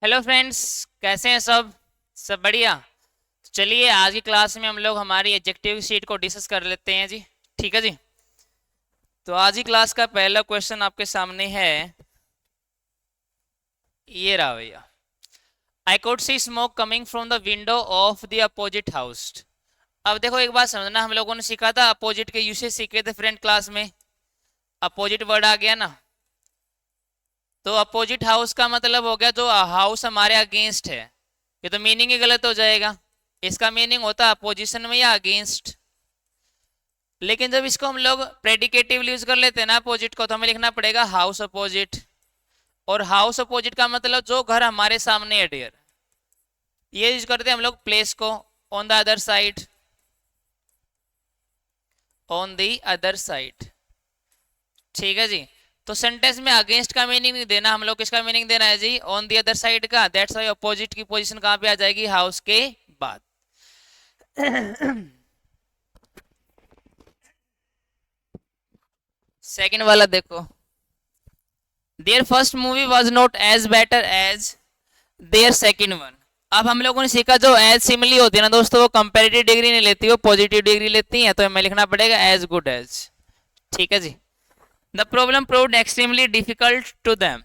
Hello friends, कैसे हैं सब बढ़िया। तो चलिए आज की क्लास में हम लोग हमारी एडजेक्टिव शीट को डिस्कस कर लेते हैं जी। ठीक है जी। तो आज की क्लास का पहला क्वेश्चन आपके सामने है, ये रहा भैया। I could see smoke coming from the window of the opposite house. अब देखो एक बात समझना, हम लोगों ने सीखा था अपोजिट के यूसेज सीखे थे फ्रेंड क्लास में। अपोजिट वर्ड आ गया ना। तो अपोजिट हाउस का मतलब हो गया जो हाउस हमारे अगेंस्ट है। ये तो मीनिंग ही गलत हो जाएगा। इसका मीनिंग होता है अपोजिशन में या अगेंस्ट। लेकिन जब इसको हम लोग प्रेडिकेटिवली यूज कर लेते हैं ना अपोजिट को, तो हमें लिखना पड़ेगा हाउस अपोजिट। और हाउस अपोजिट का मतलब जो घर हमारे सामने है डियर। ये यूज करते हैं हम लोग प्लेस को, on the other side. On the other side. ठीक है जी। तो सेंटेंस में अगेंस्ट का मीनिंग नहीं देना, हम लोग किसका मीनिंग देना है जी, ऑन द अदर साइड का। दैट्स वाई अपोजिट की पोजीशन कहाँ पे आ जाएगी, हाउस के बाद। सेकंड वाला देखो, their first movie was not as better as their second one. अब हम लोगों ने सीखा जो एज सिमिली होती है ना दोस्तों, वो कंपेरेटिव डिग्री नहीं लेती, वो पॉजिटिव डिग्री लेती है। तो हमें लिखना पड़ेगा एज गुड एज। ठीक है जी। The problem proved extremely difficult to them.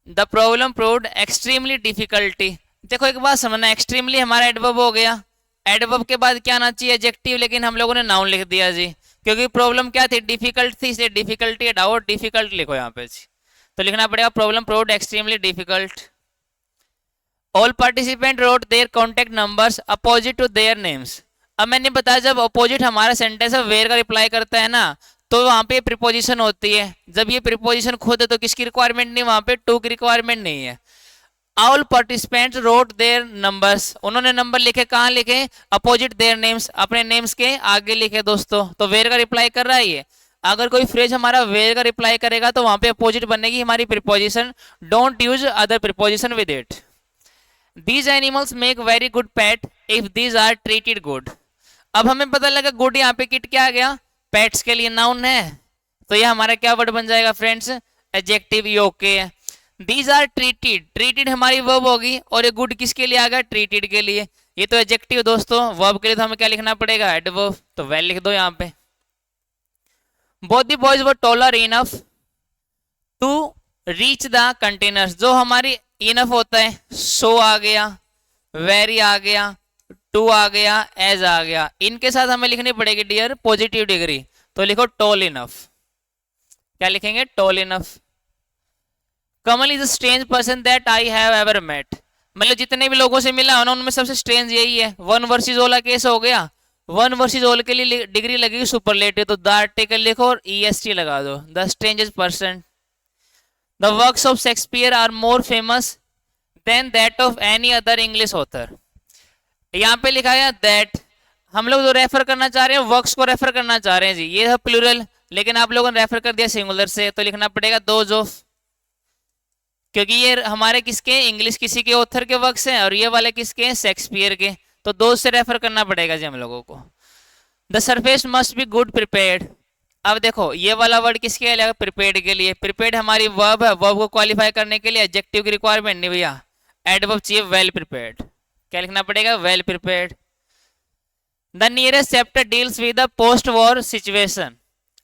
The problem proved extremely difficulty. देखो एक बात समझना, एक्सट्रीमली हमारा एडवर्ब हो गया। एडवर्ब के बाद क्या आना चाहिए, एडजेक्टिव, लेकिन हम लोगों ने नाउन लिख दिया जी। क्योंकि प्रॉब्लम क्या थी, डिफिकल्ट थी, इसलिए डिफिकल्टी हटाओ, डिफिकल्ट लिखो यहाँ पे जी। तो लिखना पड़ेगा problem proved extremely difficult. All participant wrote their contact numbers opposite to their names. अब मैंने बताया जब अपोजिट हमारा सेंटेंस है वेयर का रिप्लाई करता है ना, तो वहां पे प्रीपोजिशन होती है। जब ये प्रीपोजिशन खुद है तो किसकी रिक्वायरमेंट नहीं, वहां पे टू की रिक्वायरमेंट नहीं है। All participants wrote their numbers, उन्होंने नंबर लिखे, कहाँ लिखे, अपोजिट देयर नेम्स, अपने नेम्स के आगे लिखे दोस्तों। तो वेयर का रिप्लाई कर रहा है ये। अगर कोई फ्रेज हमारा वेयर का रिप्लाई करेगा तो वहां पे अपोजिट बनेगी हमारी preposition. Don't use other preposition with it. These animals make very good pet if these are treated good. अब हमें पता लगा गुड यहाँ पे किट क्या आ गया, पेट्स के लिए नाउन है। तो ये हमारा क्या वर्ड बन जाएगा फ्रेंड्स, एडजेक्टिव। ये ओके है। दीज आर ट्रीटेड, ट्रीटेड हमारी वर्ब होगी, और ये गुड किसके लिए आ गया, ट्रीटेड के लिए। ये तो एडजेक्टिव दोस्तों, वर्ब के लिए तो हमें क्या लिखना पड़ेगा, एडवर्ब। तो वेल लिख दो यहाँ पे। Both the boys were taller enough to reach the containers. जो हमारी इनफ होता है, सो आ गया, वेरी आ गया, टू आ गया, एज आ गया, इनके साथ हमें लिखनी पड़ेगी डियर पॉजिटिव डिग्री। तो लिखो टॉल इनफ। क्या लिखेंगे, tall enough. Kamal is a strange person that I have ever met. मतलब जितने भी लोगों से मिला ना, उनमें सबसे स्ट्रेंज यही है। वन वर्सेस ऑल का केस हो गया। वन वर्सेस ऑल के लिए डिग्री लगेगी सुपरलेटिव, तो द आर्टिकल लिखो और ईएसटी लगा दो, the strangest person. The works of Shakespeare are more famous than that of any other English author. यहाँ पे लिखा है दैट, हम लोग जो रेफर करना चाह रहे हैं वर्क्स को रेफर करना चाह रहे हैं जी। ये है प्लूरल, लेकिन आप लोगों ने रेफर कर दिया सिंगुलर से, तो लिखना पड़ेगा दोज ऑफ। क्योंकि ये हमारे किसके, इंग्लिश किसी के ऑथर के वर्क्स हैं, और ये वाले किसके हैं, शेक्सपियर के। तो दो से रेफर करना पड़ेगा जी हम लोगों को। The surface must be good prepared. अब देखो ये वाला वर्ड किसके लिए, प्रिपेयर्ड के लिए। प्रिपेयर्ड हमारी वर्ब है, वर्ब को क्वालिफाई करने के लिए एडजेक्टिव की रिक्वायरमेंट नहीं भैया, एडवर्ब चाहिए, वेल प्रिपेयर्ड। क्या लिखना पड़ेगा, well prepared. The nearest chapter deals with the post war situation.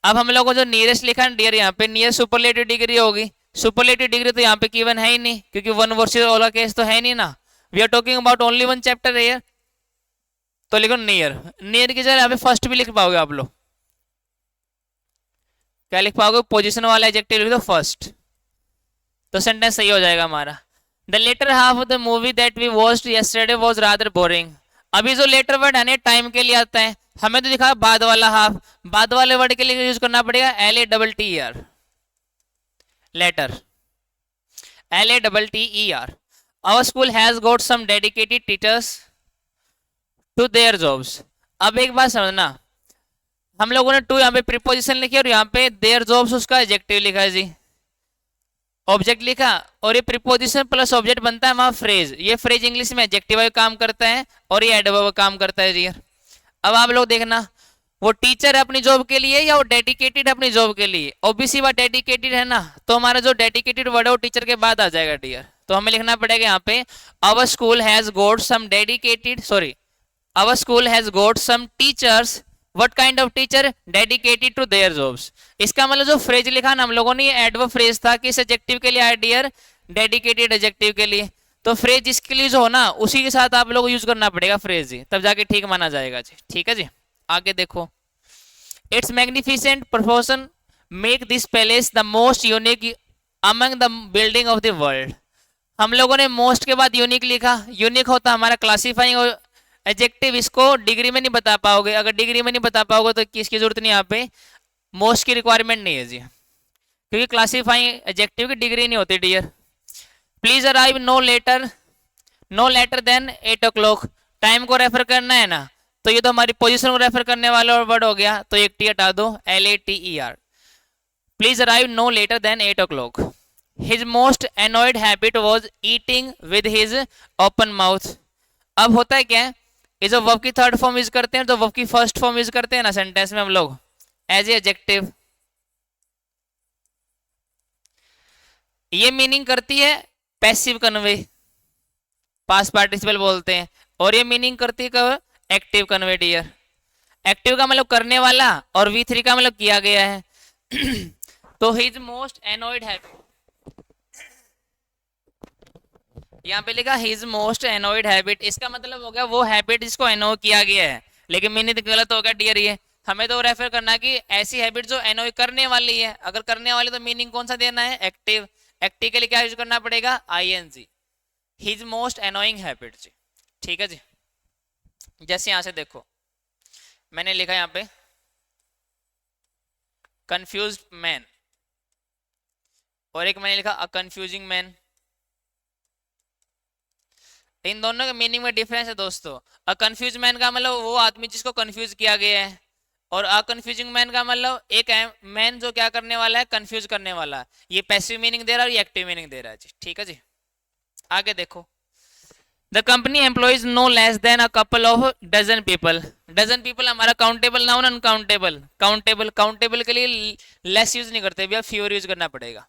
अब हम लोगों को जो नियरेस्ट लिखा है डियर, यहाँ पे नियरेस्ट सुपरलेटिव डिग्री होगी। सुपरलेटिव डिग्री तो यहाँ पे गिवन है ही नहीं, क्योंकि वन वर्सेस ऑल का केस तो है नहीं ना। We are talking about only one chapter है। तो लिखो नियर। नियर की जगह यहाँ पे फर्स्ट भी लिख पाओगे आप लोग। क्या लिख पाओगे, पोजीशन वाला एडजेक्टिव लिख दो फर्स्ट, तो सेंटेंस सही हो जाएगा हमारा। The latter half of the movie that we watched yesterday was rather boring. अभी जो लेटर वर्ड है ना टाइम के लिए आता है, हमें तो दिखा बाद वाला हाफ। बाद वाले वर्ड के लिए यूज करना पड़ेगा LATTER, latter, LATTER। Our school has got some dedicated teachers to their jobs. अब एक बात समझना, हम लोगों ने टू यहाँ पे प्रीपोजिशन लिखी और यहाँ पे देयर जॉब्स उसका एडजेक्टिव लिखा है जी, ऑब्जेक्ट लिखा। और ये प्रीपोजिशन प्लस ऑब्जेक्ट बनता है वहां फ्रेज। ये फ्रेज इंग्लिश में एडजेक्टिव काम करता है और ये एडवर्ब काम करता है जी। अब आप लोग देखना, वो टीचर है अपनी जॉब के लिए या वो डेडिकेटेड है अपनी जॉब के लिए? ओबीसी बात डेडिकेटेड है ना, तो हमारा जो डेडिकेटेड वर्ड है वो टीचर के बाद आ जाएगा डियर। तो हमें लिखना पड़ेगा यहाँ पे our school has got some dedicated, sorry, our school has got some teachers, what kind of teacher, dedicated to their jobs. इसका मतलब जो फ्रेज लिखा ना हम लोगों ने, ये एडवर्ब फ्रेज था किस एडजेक्टिव के लिए आया डियर? डेडिकेटेड एडजेक्टिव के लिए। तो फ्रेज जिसके लिए जो हो ना उसी के साथ आप लोगों को यूज करना पड़ेगा फ्रेज जी, तब जाके ठीक माना जाएगा जी। ठीक है जी, आगे देखो। It's magnificent proportion make this palace the most unique among the building of the world. हम लोगों ने मोस्ट के बाद यूनिक लिखा, यूनिक होता हमारा क्लासिफाइंग और एडजेक्टिव, इसको डिग्री में नहीं बता पाओगे। अगर डिग्री में नहीं बता पाओगे तो किसकी जरूरत नहीं, यहाँ पे मोस्ट की रिक्वायरमेंट नहीं है जी, क्योंकि क्लासिफाइंग एडजेक्टिव की डिग्री नहीं होती dear. Please arrive no later than 8 o'clock। Time को रेफर करना है ना, तो ये तो हमारी पोजीशन को रेफर करने वाला वर्ड हो गया, तो एक टी हटा दो, LATER। Please arrive no later than 8 o'clock। His most annoyed habit was eating with his open mouth. अब होता है क्या, ये जो वर्ब की थर्ड फॉर्म यूज करते हैं तो वर्ब की फर्स्ट फॉर्म यूज करते हैं ना सेंटेंस में हम लोग एज ए एडजेक्टिव, ये मीनिंग करती है पैसिव कन्वे, पास्ट पार्टिसिपल बोलते हैं, और ये मीनिंग करती है कब, एक्टिव कन्वे डियर। एक्टिव का मतलब करने वाला और V3 का मतलब किया गया है। तो हिज मोस्ट एनॉयड हैबिट, यहाँ पे लिखा हिज मोस्ट एनॉयड हैबिट, इसका मतलब हो गया वो हैबिट जिसको एनॉय किया गया है, लेकिन मीनिंग गलत हो गया डियर। ये हमें तो रेफर करना है कि ऐसी हैबिट जो एनॉय करने वाली है। अगर करने वाली तो मीनिंग कौन सा देना है, एक्टिव। एक्टिव के लिए क्या यूज करना पड़ेगा, ING, his most annoying habit जी। ठीक है जी, जैसे यहां से देखो मैंने लिखा यहाँ पे कंफ्यूज्ड मैन, और एक मैंने लिखा अ कंफ्यूजिंग मैन। इन दोनों के मीनिंग में डिफरेंस है दोस्तों। अ कंफ्यूज मैन का मतलब वो आदमी जिसको कंफ्यूज किया गया है, और अ कंफ्यूजिंग मैन का मतलब एक मैन जो क्या करने वाला है, कंफ्यूज करने वाला है। ये पैसिव मीनिंग दे रहा है और ये एक्टिव मीनिंग दे रहा है जी। ठीक है जी, आगे देखो। The company employs no less than a couple of dozen people. Dozen people हमारा countable noun, uncountable. Countable, countable के लिए लेस यूज नहीं करते भैया, फ्यूर यूज करना पड़ेगा।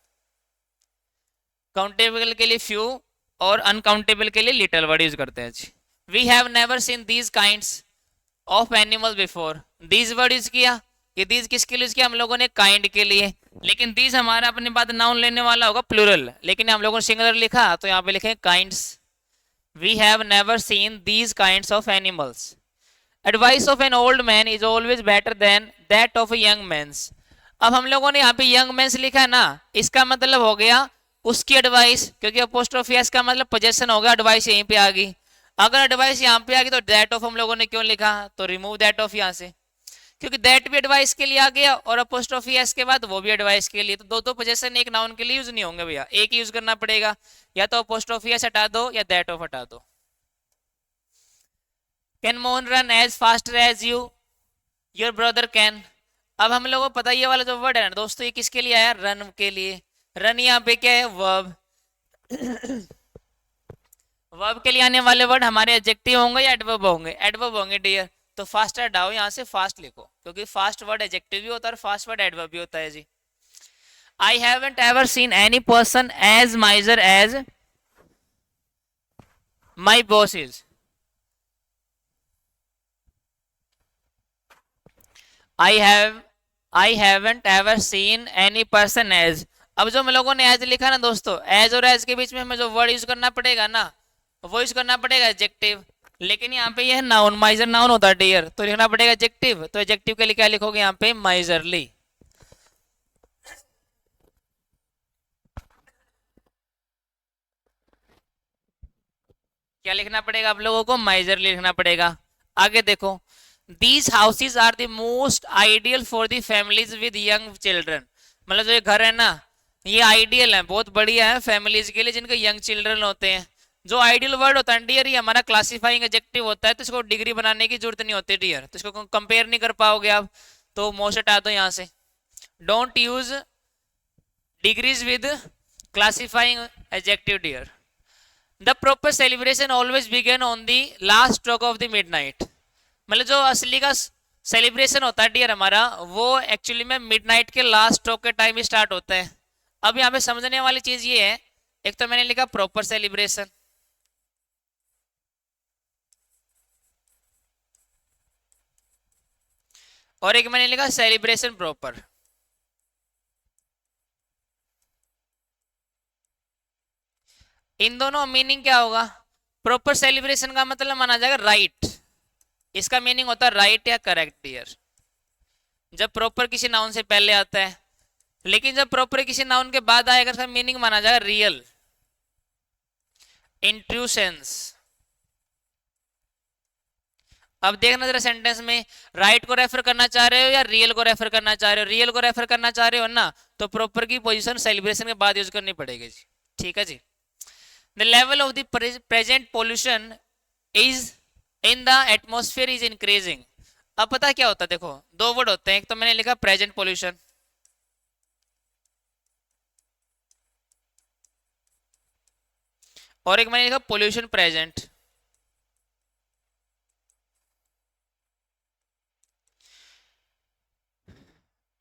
काउंटेबल के लिए फ्यू और अनकाउंटेबल के लिए लिटिल वर्ड यूज करते हैं जी। We have never seen these kinds of animal before. These word use किया, ये दीज किसके लिए यूज किया हम लोगों ने, काइंड के लिए। लेकिन दीज हमारा अपने बाद नाउन लेने वाला होगा प्लूरल, लेकिन हम लोगों ने सिंगुलर लिखा तो यहाँ पे लिखे kinds. We have never seen these kinds of animals. Advice of an old man is always better than that of a young man's. अब हम लोगों ने यहाँ पे young man's लिखा है ना, इसका मतलब हो गया उसकी एडवाइस, क्योंकि अपोस्ट्रोफी एस का मतलब पोजेशन होगा, एडवाइस यहीं पे आ गई। अगर एडवाइस यहाँ पे आ गई तो दैट ऑफ हम लोगों ने क्यों लिखा, तो रिमूव दैट ऑफ यहाँ से, क्योंकि दैट भी एडवाइस के लिए आ गया और अपोस्ट्रोफी एस के बाद वो भी एडवाइस के लिए, तो दो पोजीशन एक नाउन के लिए यूज नहीं होंगे भैया, एक ही यूज करना पड़ेगा। या तो अपोस्ट्रोफी एस हटा दो या दैट ऑफ हटा दो। Can Mohan run as fast as you, your brother can. अब हम लोगों को पता ये वाला जो वर्ड है ना दोस्तों, ये किसके लिए आया, रन के लिए। रन यहाँ पे क्या है, वर्ब। वर्ब के लिए आने वाले वर्ड हमारे एडजेक्टिव होंगे या एडवर्ब होंगे, एडवर्ब होंगे डियर। तो फास्ट हटाओ यहाँ से, फास्ट लिखो, क्योंकि फास्ट वर्ड एडजेक्टिव भी होता है और फास्ट वर्ड एडवर्ब भी होता है जी। I haven't ever seen any person as miser as my boss is. I haven't ever seen any person as. अब जो हम लोगों ने एज लिखा ना दोस्तों, एज और एज के बीच में हमें जो वर्ड यूज करना पड़ेगा ना, वो यूज करना पड़ेगा एडजेक्टिव। लेकिन यहाँ पे यह नाउन, माइजर नाउन होता है डियर, तो लिखना पड़ेगा एडजेक्टिव। तो एडजेक्टिव के लिए क्या लिखोगे यहाँ पे, माइजरली। क्या लिखना पड़ेगा आप लोगों को, माइजरली लिखना पड़ेगा। आगे देखो, these houses are the most ideal for the families with young children. मतलब जो ये घर है ना, ये आइडियल है, बहुत बढ़िया है फैमिलीज के लिए जिनके यंग चिल्ड्रन होते हैं। जो आइडियल वर्ड होता है डियर, ये हमारा क्लासिफाइंग एडजेक्टिव होता है, तो इसको डिग्री बनाने की जरूरत नहीं होती डियर, तो इसको कंपेयर नहीं कर पाओगे आप, तो मोस्ट हटा दो यहाँ से। Don't use degrees with classifying adjective dear. The proper celebration always begin on the last stroke of the midnight. मतलब जो असली का सेलिब्रेशन होता है डियर हमारा, वो एक्चुअली में मिडनाइट के लास्ट स्ट्रोक के टाइम स्टार्ट होता है। अब यहाँ पे समझने वाली चीज ये है, एक तो मैंने लिखा प्रॉपर सेलिब्रेशन, और एक मैंने लिखा सेलिब्रेशन प्रॉपर। इन दोनों मीनिंग क्या होगा? प्रॉपर सेलिब्रेशन का मतलब माना जाएगा राइट, इसका मीनिंग होता है राइट या करेक्ट डियर, जब प्रॉपर किसी नाउन से पहले आता है। लेकिन जब प्रॉपर किसी नाउन के बाद आएगा इसका मीनिंग माना जाएगा रियल, इंट्रूशंस। अब देखना जरा सेंटेंस में, राइट को रेफर करना चाह रहे हो या रियल को रेफर करना चाह रहे हो? रियल को रेफर करना चाह रहे हो ना, तो प्रॉपर की पोजीशन सेलिब्रेशन के बाद यूज करनी पड़ेगी जी। ठीक है जी। The level of the present pollution is in the atmosphere is increasing. अब पता क्या होता है, देखो दो वर्ड होते हैं, एक तो मैंने लिखा प्रेजेंट पोल्यूशन, और एक मैंने लिखा पोल्यूशन प्रेजेंट।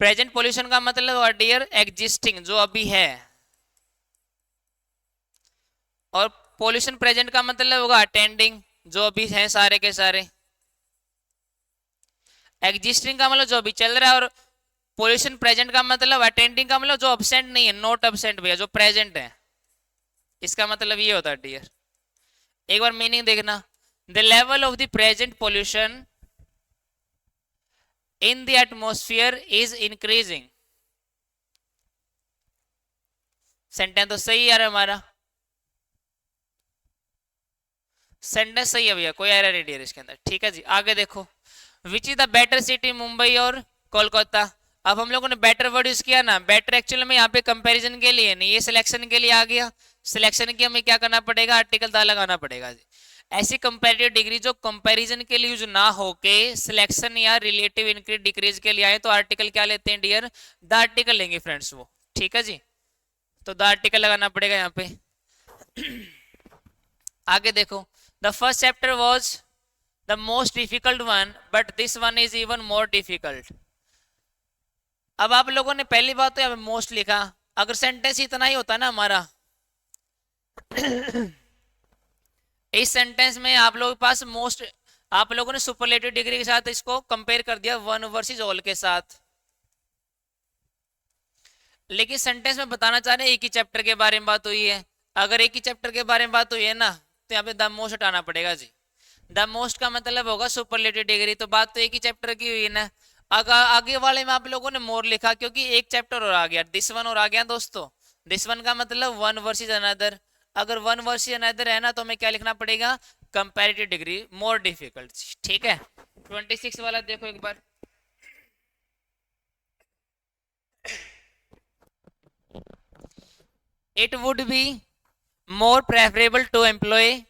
प्रेजेंट पोल्यूशन का मतलब डियर एग्जिस्टिंग, जो अभी है, और पोल्यूशन प्रेजेंट का मतलब होगा अटेंडिंग, जो अभी है सारे के सारे। एग्जिस्टिंग का मतलब जो अभी चल रहा है, और पोल्यूशन प्रेजेंट का मतलब अटेंडिंग का मतलब जो अब्सेंट नहीं है, नॉट अब्सेंट भैया, जो प्रेजेंट है, इसका मतलब ये होता है डियर। एक बार मीनिंग देखना, the level of the present pollution in the atmosphere is increasing. Sentence तो सही है हमारा, सेंटेंस सही है भैया, कोई एरर नहीं डियर इसके अंदर। ठीक है जी, आगे देखो, which is the better city, Mumbai और कोलकाता। अब हम लोगों ने बेटर वर्ड यूज किया ना, बेटर एक्चुअली में यहाँ पे कंपैरिजन के लिए नहीं, ये सिलेक्शन के लिए आ गया। सिलेक्शन की हमें क्या करना पड़ेगा, आर्टिकल दा लगाना पड़ेगा जी। ऐसी कंपैरेटिव डिग्री जो कंपैरिजन के लिए यूज ना होके सिलेक्शन या रिलेटिव इंक्रीज डिक्रीज के लिए आए, तो आर्टिकल क्या लेते हैं डियर, द आर्टिकल लेंगे फ्रेंड्स वो। ठीक है जी, तो द आर्टिकल लगाना पड़ेगा यहाँ पे। आगे देखो, the first chapter was the most difficult one, but this one is even more difficult. अब आप लोगों ने पहली बात तो यहाँ पे मोस्ट लिखा, अगर सेंटेंस इतना ही होता ना हमारा इस सेंटेंस में आप लोगों के पास मोस्ट, आप लोगों ने सुपरलेटिव डिग्री के साथ इसको कंपेयर कर दिया वन वर्सेस ऑल के साथ। लेकिन सेंटेंस में बताना चाह रहे हैं एक ही चैप्टर के बारे में बात हुई है। अगर एक ही चैप्टर के बारे में बात हुई है ना, तो यहाँ पे द मोस्ट हटाना पड़ेगा जी। द मोस्ट का मतलब होगा सुपरलेटिव डिग्री, तो बात तो एक ही चैप्टर की हुई ना। अगर आगे वाले में आप लोगों ने मोर लिखा, क्योंकि एक चैप्टर और आ गया, दिस वन और आ गया दोस्तों। दिस वन का मतलब वन वर्सेस अनदर, अगर वन वर्सेस अनदर है ना, तो हमें क्या लिखना पड़ेगा, कंपैरेटिव डिग्री मोर डिफिकल्ट। ठीक है, 26 वाला देखो एक बार, it would be more preferable to employ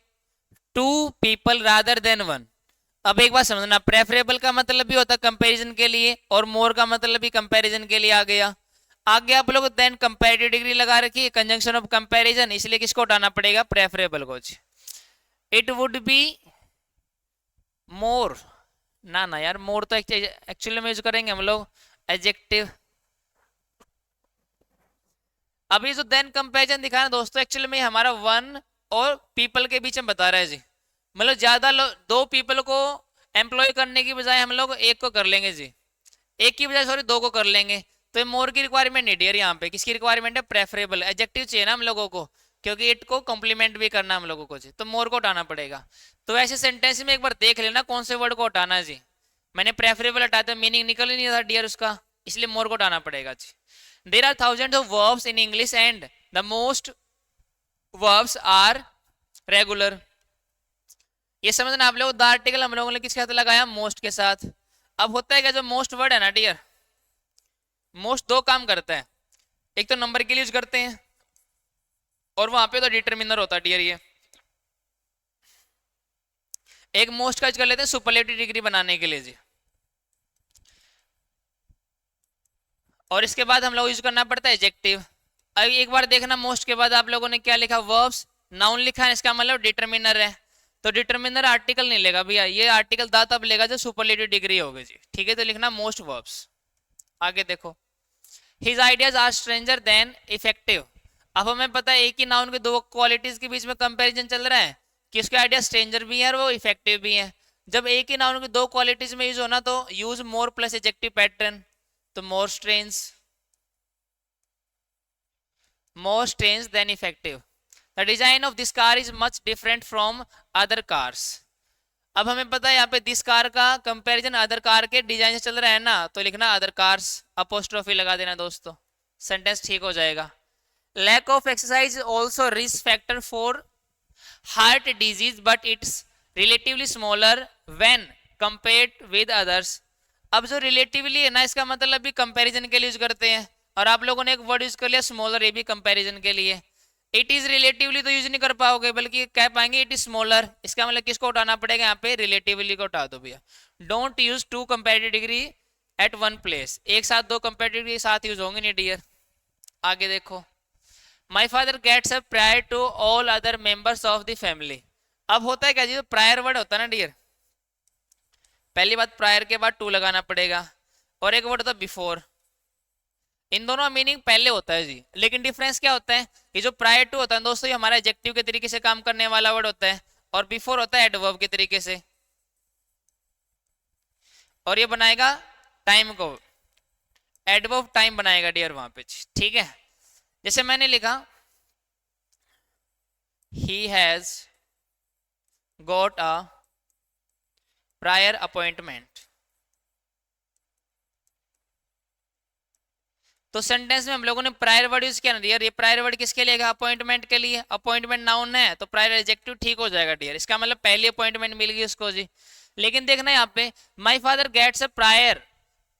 two people rather than one. अब एक बात समझना, प्रेफरेबल का मतलब भी होता है कंपैरिजन के लिए, और मोर का मतलब भी कंपैरिजन के लिए आ गया। आगे आप लोग देन कंपैरेटिव डिग्री लगा रखी है, कंजंक्शन ऑफ कंपैरिजन, इसलिए किसको हटाना पड़ेगा, प्रेफरेबल को। इट वुड बी मोर, ना ना यार, मोर तो एक्चुअली में यूज करेंगे हम लोग एडजेक्टिव। अभी जो देन कंपैरिजन दिखा है दोस्तों, एक्चुअली में हमारा वन और पीपल के बीच में बता रहा है जी। मतलब ज्यादा दो पीपल को एम्प्लॉय करने की बजाय हम लोग एक को कर लेंगे जी, एक की बजाय सॉरी दो को कर लेंगे। तो ये मोर की रिक्वायरमेंट नहीं डियर, यहाँ पे किसकी रिक्वायरमेंट है, प्रेफरेबल एडजेक्टिव चाहिए ना हम लोगों को, क्योंकि इट को कॉम्प्लीमेंट भी करना हम लोगों को जी, तो मोर को हटाना पड़ेगा। तो ऐसे सेंटेंस में एक बार देख लेना कौन से वर्ड को हटाना है जी। मैंने प्रेफरेबल हटाया तो मीनिंग निकल ही नहीं था डियर उसका, इसलिए मोर को हटाना पड़ेगा जी। There are thousands of verbs in English and the most verbs are regular. ये समझना आप लोग, द आर्टिकल हम लोगों ने किसके साथ लगाया, मोस्ट के साथ। अब होता है क्या, जो मोस्ट वर्ड है ना डियर, मोस्ट दो काम करता है, एक तो नंबर के लिए यूज करते हैं, और वहां पे तो डिटरमिनर होता है डियर। ये एक मोस्ट का यूज कर लेते हैं सुपरलेटिव डिग्री बनाने के लिए जी, और इसके बाद हम लोग यूज करना पड़ता है एडजेक्टिव। अब एक बार देखना, मोस्ट के बाद आप लोगों ने क्या लिखा, वर्ब्स, नाउन लिखा है, इसका मतलब डिटरमिनर है। तो डिटर्मिनर आर्टिकल नहीं लेगा भैया, ये आर्टिकल दा तब लेगा जब सुपरलेटिव डिग्री होगी जी, ठीक है। तो लिखना मोस्ट वर्ब्स। आगे देखो, his ideas are stranger than effective. अब हमें पता है एक ही नाउन के दो क्वालिटीज के बीच में कंपैरिजन चल रहा है कि उसके आइडिया स्ट्रेंजर भी है और वो इफेक्टिव भी है। जब एक ही नाउन के दो क्वालिटीज में यूज होना तो use more plus adjective pattern, तो more strange than effective. The design of this car is much different from other cars. अब हमें पता है यहाँ पे दिस कार का कंपैरिजन अदर कार के डिजाइन से चल रहा है ना, तो लिखना अदर कार्स, अपोस्ट्रोफी लगा देना दोस्तों, सेंटेंस ठीक हो जाएगा। Lack of exercise also risk factor for heart disease but it's relatively smaller when compared with others. अब जो रिलेटिवली है ना, इसका मतलब भी कंपैरिजन के लिए यूज करते हैं, और आप लोगों ने एक वर्ड यूज कर लिया स्मॉलर, ये भी कंपैरिजन के लिए। इट इज रिलेटिवली तो यूज नहीं कर पाओगे, बल्कि कह पाएंगे इट इज स्मॉलर। इसका मतलब किसको उठाना पड़ेगा यहाँ पे, रिलेटिवली को उठा दो भैया। Don't use two comparative degree at one place, एक साथ दो कंपैरेटिव डिग्री साथ यूज होंगे नहीं डियर। आगे देखो, my father gets up prior to all other members of the family. अब होता है क्या जी, प्रायर वर्ड होता है ना डियर, पहली बात प्रायर के बाद टू लगाना पड़ेगा, और एक वर्ड होता है बिफोर। इन दोनों मीनिंग पहले होता है जी, लेकिन डिफरेंस क्या होता है, ये जो प्रायर टू होता है दोस्तों ये हमारा एडजेक्टिव के तरीके से काम करने वाला वर्ड होता है, और बिफोर होता है एडवर्ब के तरीके से, और ये बनाएगा टाइम को, एडवर्ब टाइम बनाएगा डियर वहां पे, ठीक है। जैसे मैंने लिखा he has got a prior appointment, तो सेंटेंस में हम लोगों ने प्रायर वर्ड यूज किया ना डियर। ये प्रायर वर्ड किसके लिए, अपॉइंटमेंट के लिए। अपॉइंटमेंट नाउन है तो प्रायर एडजेक्टिव ठीक हो जाएगा डियर, इसका मतलब पहली अपॉइंटमेंट मिल गई उसको जी। लेकिन देखना यहाँ पे my father gets a prior,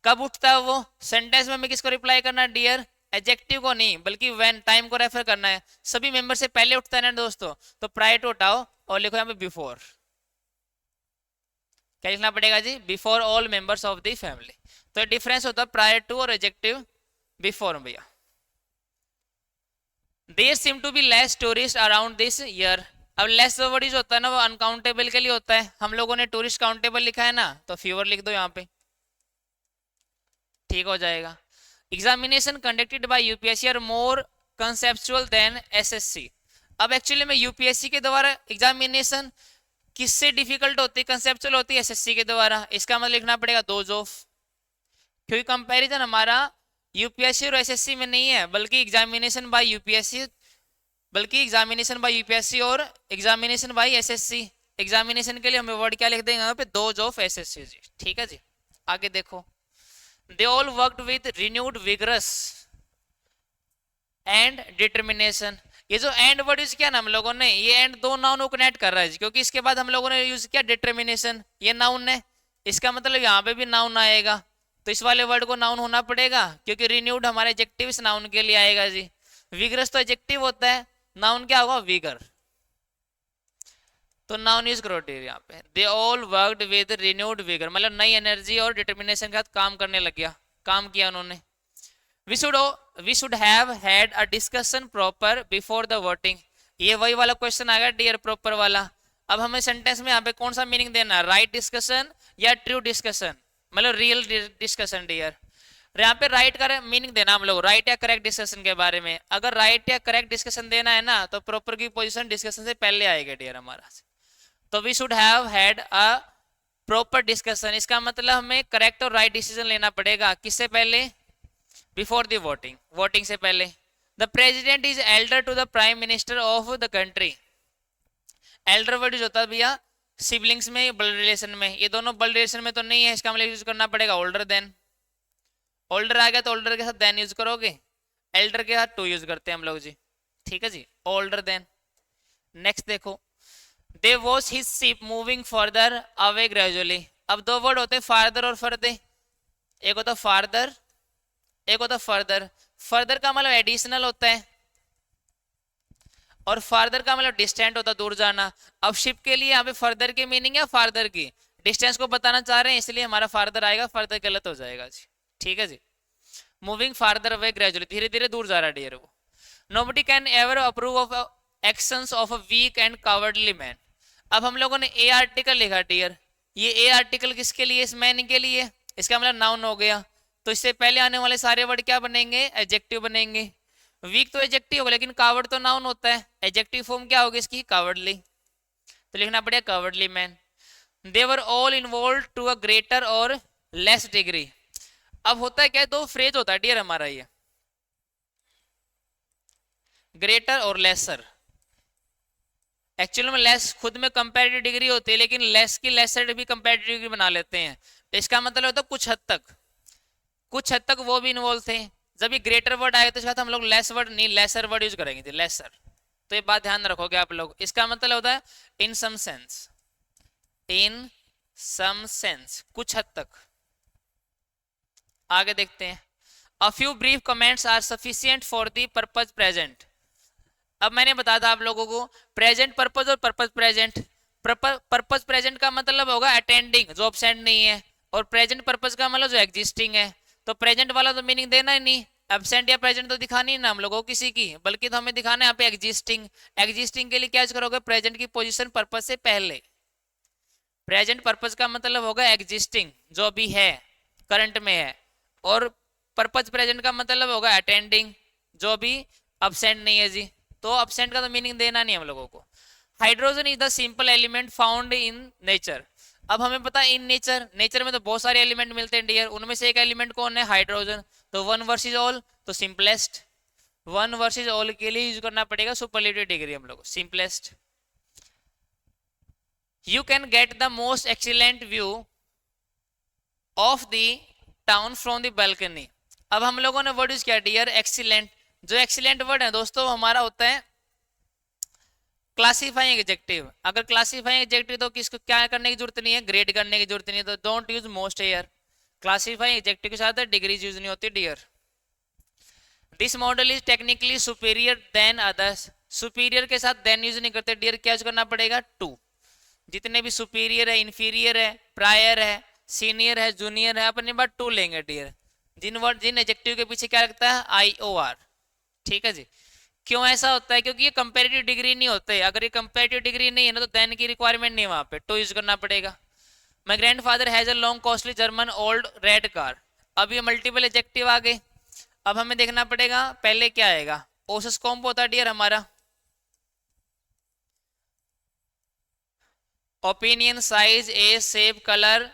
कब उठता है वो, सेंटेंस में हमें किसको रिप्लाई करना है डियर, एडजेक्टिव को नहीं बल्कि व्हेन, टाइम को रेफर करना है। सभी मेंबर से पहले उठता है ना दोस्तों, तो प्रायर टू उठाओ और लिखो यहाँ पे बिफोर। क्या लिखना पड़ेगा जी, before all members of the family. तो डिफरेंस होता है प्रायर टू और एडजेक्टिव बिफोर भैया। There seem to be less tourist around this year. अब लेस वर्ड जो होता है ना वो अनकाउंटेबल के लिए होता है, हम लोगों ने टूरिस्ट काउंटेबल लिखा है ना, तो फ्यूअर लिख दो यहाँ पे, ठीक हो जाएगा। Examination conducted by UPSC are more conceptual than SSC. अब एक्चुअली में यूपीएससी के द्वारा एग्जामिनेशन किससे डिफिकल्ट होती है, कंसेप्चुअल होती है एसएससी के द्वारा। इसका मतलब लिखना पड़ेगा दोज ऑफ, क्योंकि कंपैरिजन हमारा यूपीएससी और एसएससी में नहीं है, बल्कि एग्जामिनेशन बाय यूपीएससी, बल्कि एग्जामिनेशन बाय यूपीएससी और एग्जामिनेशन बाय एसएससी। एग्जामिनेशन के लिए हमें वर्ड क्या लिख देंगे यहाँ पे, दोज ऑफ एसएससी जी, ठीक है जी। आगे देखो, they all worked with renewed vigorous and determination। ये जो एंड वर्ड यूज किया ना हम लोगों ने, ये एंड दो नाउन को कनेक्ट कर रहा है जी, क्योंकि इसके बाद हम लोगों ने यूज किया डिटर्मिनेशन, ये नाउन है, इसका मतलब यहाँ पे भी नाउन आएगा, तो इस वाले वर्ड को नाउन होना पड़ेगा, क्योंकि रिन्यूड हमारे एडजेक्टिव इस नाउन के लिए आएगा जी। विगरस तो एडजेक्टिव होता है, नाउन क्या होगा, विगर, तो नाउन यूज करो डियर यहाँ पे। They all worked with renewed vigour, मतलब नई एनर्जी और डिटर्मिनेशन के साथ काम करने लग गया, काम किया उन्होंने। We should have had a discussion proper before the voting. ये वही वाला क्वेश्चन आएगा डियर, प्रॉपर वाला। अब हमें सेंटेंस में यहाँ पे कौन सा मीनिंग देना है, राइट डिस्कशन या ट्रू डिस्कशन, मतलब रियल डिस्कशन डियर। यहाँ पे राइट का मीनिंग देना हम लोग, राइट या करेक्ट डिस्कशन के बारे में। अगर राइट या करेक्ट डिस्कशन देना है ना, तो प्रॉपर की पोजीशन डिस्कशन से पहले आएगा डियर हमारा, तो we should have had a proper discussion. इसका मतलब हमें करेक्ट और राइट डिसीजन लेना पड़ेगा, किससे पहले, बिफोर द वोटिंग, वोटिंग से पहले। The president is elder to the prime minister of the country. Elder word होता है भैया सिबलिंग्स में, ब्लड रिलेशन में, ये दोनों ब्लड रिलेशन में तो नहीं है, इसका मतलब यूज करना पड़ेगा ओल्डर देन। ओल्डर आ गया तो ओल्डर के साथ देन यूज करोगे, एल्डर के साथ टू यूज करते हैं हम लोग जी, ठीक है जी, ओल्डर देन। नेक्स्ट देखो, they watch his ship moving further away gradually। अब दो वर्ड होते हैं फार्दर और फर्दर, एक होता फार्दर, एक होता फर्दर। फर्दर का मतलब एडिशनल होता है और फार्दर का मतलब डिस्टेंट होता है, दूर जाना। अब शिप के लिए यहाँ पे फर्दर की मीनिंग है फार्दर की, डिस्टेंस को बताना चाह रहे हैं इसलिए हमारा फार्दर आएगा, फर्दर गलत हो जाएगा जी, ठीक है जी। मूविंग फार्दर अवे ग्रेजुअली, धीरे धीरे दूर जा रहा है डियर वो। Nobody can ever approve of actions of a weak and cowardly man. अब हम लोगों ने ए आर्टिकल लिखा डियर, ये ए आर्टिकल किसके लिए, इस मैन के लिए, इसका मतलब नाउन हो गया। तो इससे पहले आने वाले सारे वर्ड क्या बनेंगे, एडजेक्टिव बनेंगे। वीक तो एडजेक्टिव होगा लेकिन कावर्ड तो नाउन होता है, एडजेक्टिव फॉर्म क्या होगी इसकी, कावर्डली। तो लिखना पड़ेगा cowardly man. They were all involve to a greater और लेस डिग्री। अब होता है क्या, दो फ्रेज होता है डियर हमारा, ये ग्रेटर और लेसर। एक्चुअली में लेस खुद में कंपैरेटिव डिग्री होती है, लेकिन लेस की लेसर भी कंपैरेटिव डिग्री बना लेते हैं। तो इसका मतलब होता है कुछ हद तक वो भी इन्वॉल्व थे। जब ये ग्रेटर वर्ड आएगा तो इसका हम लोग लेस वर्ड नहीं लेसर वर्ड यूज करेंगे, लेसर। तो ये बात ध्यान रखोगे आप लोग। इसका मतलब होता है इन सम सेंस, इन सम सेंस, कुछ हद तक। आगे देखते हैं। A few brief comments are sufficient for the purpose present. अब मैंने बताया था आप लोगों को प्रेजेंट पर्पज और पर्पज प्रेजेंट। पर्पज प्रेजेंट का मतलब होगा अटेंडिंग, जो एब्सेंट नहीं है, और प्रेजेंट पर्पज का मतलब जो एग्जिस्टिंग है। तो प्रेजेंट वाला तो मीनिंग देना ही नहीं, एब्सेंट या प्रेजेंट तो दिखानी ही ना हम लोगों को किसी की, बल्कि तो हमें दिखाना है यहाँ पे एग्जिस्टिंग। एग्जिस्टिंग के लिए क्या करोगे, प्रेजेंट की पोजीशन पर्पज से पहले। प्रेजेंट पर्पज का मतलब होगा एग्जिस्टिंग, जो अभी है, करंट में है। और पर्पज प्रेजेंट का मतलब होगा अटेंडिंग, जो अभी अब्सेंट नहीं है जी। तो अब्सेंट का तो मीनिंग देना नहीं हम लोगों को। Hydrogen is the simple element found in nature. अब हमें पता है इन नेचर, नेचर में तो बहुत सारे एलिमेंट मिलते हैं डियर, उनमें से एक एलिमेंट कौन है, हाइड्रोजन। तो वन वर्सेस ऑल, तो सिंपलेस्ट। वन वर्सेस ऑल के लिए यूज करना पड़ेगा सुपरलेटिव डिग्री हम लोग, simplest. You can get the most excellent view of the town from the balcony. अब हम लोगों ने वर्ड यूज किया डियर एक्सीलेंट। जो एक्सीलेंट वर्ड है दोस्तों हमारा होता है क्लासीफाइंग एडजेक्टिव। अगर क्लासीफाइंग एडजेक्टिव तो किसको क्या करने की जरूरत नहीं है, ग्रेड करने की जरूरत नहीं है, तो don't use most here. Classifying adjective के साथ डिग्रीज यूज नहीं होती dear. This model is technically superior than others. Superior के साथ देन यूज नहीं करते डियर, क्या यूज करना पड़ेगा, टू। जितने भी सुपीरियर है, इंफीरियर है, प्रायर है, सीनियर है, जूनियर है, अपने बात टू लेंगे डियर। जिन एडजेक्टिव के पीछे क्या लगता है, आई ओ आर। ठीक है जी। क्यों ऐसा होता है, क्योंकि ये कंपैरेटिव डिग्री नहीं होते। अगर ये कंपैरेटिव डिग्री नहीं है ना तो देन की रिक्वायरमेंट नहीं है, वहां पे टू यूज करना पड़ेगा। My grandfather has a long costly German old red car. अब ये मल्टीपल एडजेक्टिव आ गए। अब हमें देखना पड़ेगा पहले क्या आएगा, ओसस कॉम्प होता है डियर हमारा, opinion, size, age, shape, colour,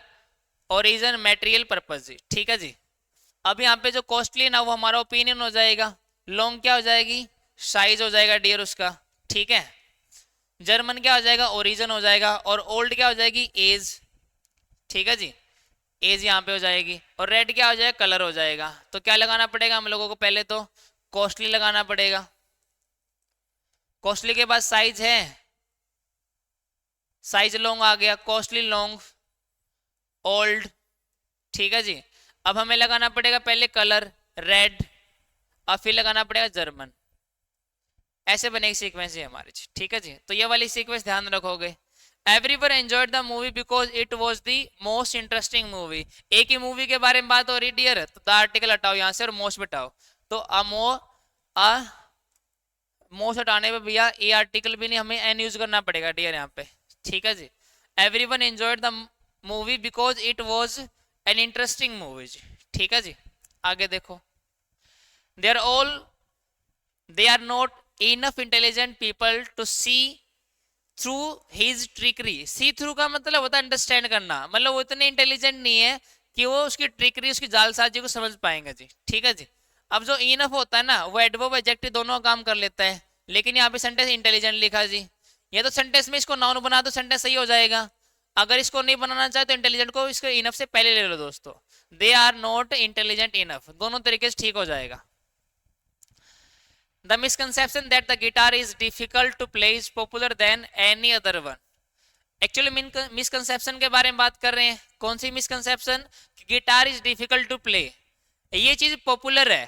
origin, material, purpose जी। ठीक है जी। अब यहाँ पे जो कॉस्टली ना वो हमारा ओपिनियन हो जाएगा, लॉन्ग क्या हो जाएगी, साइज हो जाएगा डियर उसका। ठीक है। जर्मन क्या हो जाएगा, ओरिजिन हो जाएगा, और ओल्ड क्या हो जाएगी, एज। ठीक है जी। एज यहाँ पे हो जाएगी, और रेड क्या हो जाएगा, कलर हो जाएगा। तो क्या लगाना पड़ेगा हम लोगों को, पहले तो कॉस्टली लगाना पड़ेगा। कॉस्टली के बाद साइज है, साइज लॉन्ग आ गया, कॉस्टली लॉन्ग, ओल्ड। ठीक है जी। अब हमें लगाना पड़ेगा पहले कलर रेड, और फिर लगाना पड़ेगा जर्मन। ऐसे बनेगी सीक्वेंस है हमारी। ठीक है जी। तो ये वाली सीक्वेंस ध्यान रखोगे। Everyone enjoyed the movie because it was the most interesting movie. एक ही मूवी के बारे में बात हो रही डियर, तो द आर्टिकल हटाओ यहाँ से और मोस्ट बताओ। तो मोस्ट हटाने पे भैया ए आर्टिकल भी नहीं, हमें एन यूज करना पड़ेगा डियर यहाँ पे। ठीक है जी। Everyone enjoyed the movie because it was an interesting movie जी। ठीक है जी। आगे देखो। they are not enough intelligent people to see through his trickery। see through का मतलब होता है अंडरस्टैंड करना, मतलब वो इतने इंटेलिजेंट नहीं है कि वो उसकी ट्रिकरी, उसकी जालसाजी को समझ पाएंगे जी। ठीक है जी। अब जो इनफ होता है ना, वो एडवर्ब एडजेक्टिव दोनों काम कर लेता है, लेकिन यहाँ पे सेंटेंस इंटेलिजेंट लिखा जी। ये तो सेंटेंस में इसको नाउन बना दो, सेंटेंस सही हो जाएगा। अगर इसको नहीं बनाना चाहे तो इंटेलिजेंट को इसको इनफ से पहले ले लो दोस्तों। They are not intelligent enough, दोनों तरीके से ठीक हो जाएगा। The misconception that the guitar is difficult to play is popular than any other one। Actually misconception के बारे में बात कर रहे हैं। कौन सी misconception, guitar is difficult to play, ये चीज पॉपुलर है।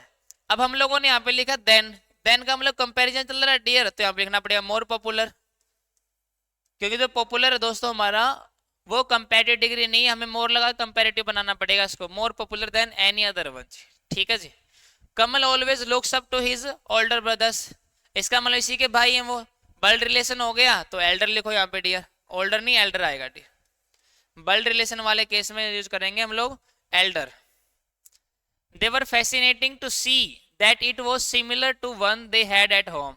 अब हम लोगों ने यहाँ पे लिखा देन, देन का हम लोग कंपेरिजन चल रहा है डियर, तो यहाँ पे लिखना पड़ेगा मोर पॉपुलर, क्योंकि जो पॉपुलर है दोस्तों हमारा वो कंपेरेटिव डिग्री नहीं है, हमें मोर लगा कंपेरेटिव बनाना पड़ेगा इसको, more popular than any other one. ठीक है जी। Kamal always looks up to his older brothers, इसका मतलब इसी के भाई हैं वो, ब्लड रिलेशन हो गया तो एल्डर लिखो यहाँ पे डियर, ओल्डर नहीं एल्डर आएगा डियर। ब्लड रिलेशन वाले केस में यूज करेंगे हम लोग elder. They were fascinating to see that it was similar to one they had at home.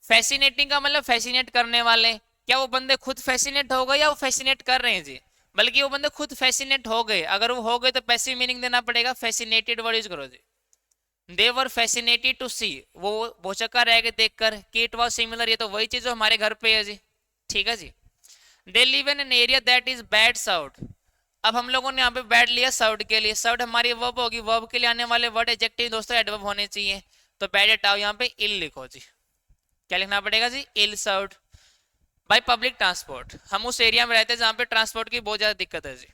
Fascinating का मतलब फैसिनेट करने वाले, क्या वो बंदे खुद फैसिनेट हो गए या वो फैसिनेट कर रहे हैं जी, बल्कि वो बंदे खुद फैसिनेट हो गए। अगर वो हो गए तो पैसिव मीनिंग देना पड़ेगा, फैसिनेटेड वर्ड यूज करो जी। दे वर फैसिनेटेड टू सी, वो भौचक्का रह गए देखकर कि इट वाज सिमिलर, ये तो वही चीज जो हमारे घर पे है जी। ठीक है जी। They live in an area that is bad south. अब हम लोगों ने यहाँ पे बैड लिया साउथ के लिए, साउथ हमारी वर्ब होगी, वर्ब के लिए आने वाले वर्ड एडजेक्टिव दोस्तों एडवर्ब होने चाहिए, तो बैड हटाओ, यहाँ पे इल लिखो जी। क्या लिखना पड़ेगा जी, इल साउथ। बाय पब्लिक ट्रांसपोर्ट, हम उस एरिया में रहते हैं जहाँ पे ट्रांसपोर्ट की बहुत ज्यादा दिक्कत है जी।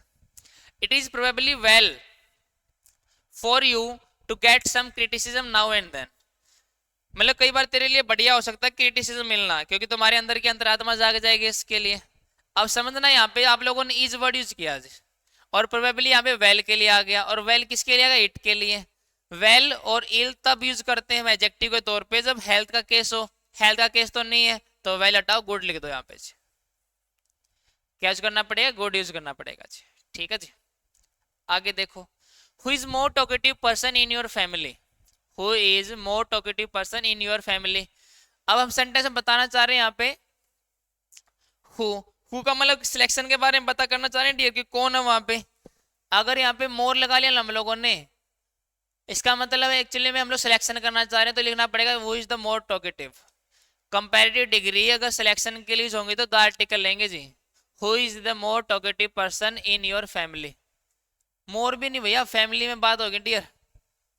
It is probably well for you to get some criticism now and then, मतलब कई बार तेरे लिए बढ़िया हो सकता है क्रिटिसिज्म मिलना, क्योंकि तुम्हारे अंदर की अंतरात्मा जाग जाएगी इसके लिए। अब समझना, यहाँ पे आप लोगों ने इज वर्ड यूज किया जी, और प्रोबेबली यहाँ पे वेल के लिए आ गया, और वेल किसके लिए आ गया, इट के लिए। वेल और इल तब यूज करते हैं एडजेक्टिव के तौर पे जब हेल्थ का केस हो, हेल्थ का केस तो नहीं है तो वेल हटाओ, गुड लिख दो यहाँ पे जी। क्या यूज करना पड़ेगा, गुड यूज करना पड़ेगा जी। ठीक है जी। आगे देखो, who is more talkative person in your family, who is more talkative person in your family. अब हम सेंटेंस में बताना चाह रहे हैं यहाँ पे हु का मतलब सिलेक्शन के बारे में पता करना चाह रहे हैं डियर कि कौन है वहां पे। अगर यहाँ पे मोर लगा लिया हम लोगों ने, इसका मतलब एक्चुअली में हम लोग सिलेक्शन करना चाह रहे हैं, तो लिखना पड़ेगा who is the more talkative. Comparative degree अगर सिलेक्शन के लिए होंगे तो द आर्टिकल लेंगे जी, who is the more talkative person in your family. More भी नहीं भैया, फैमिली में बात होगी डियर,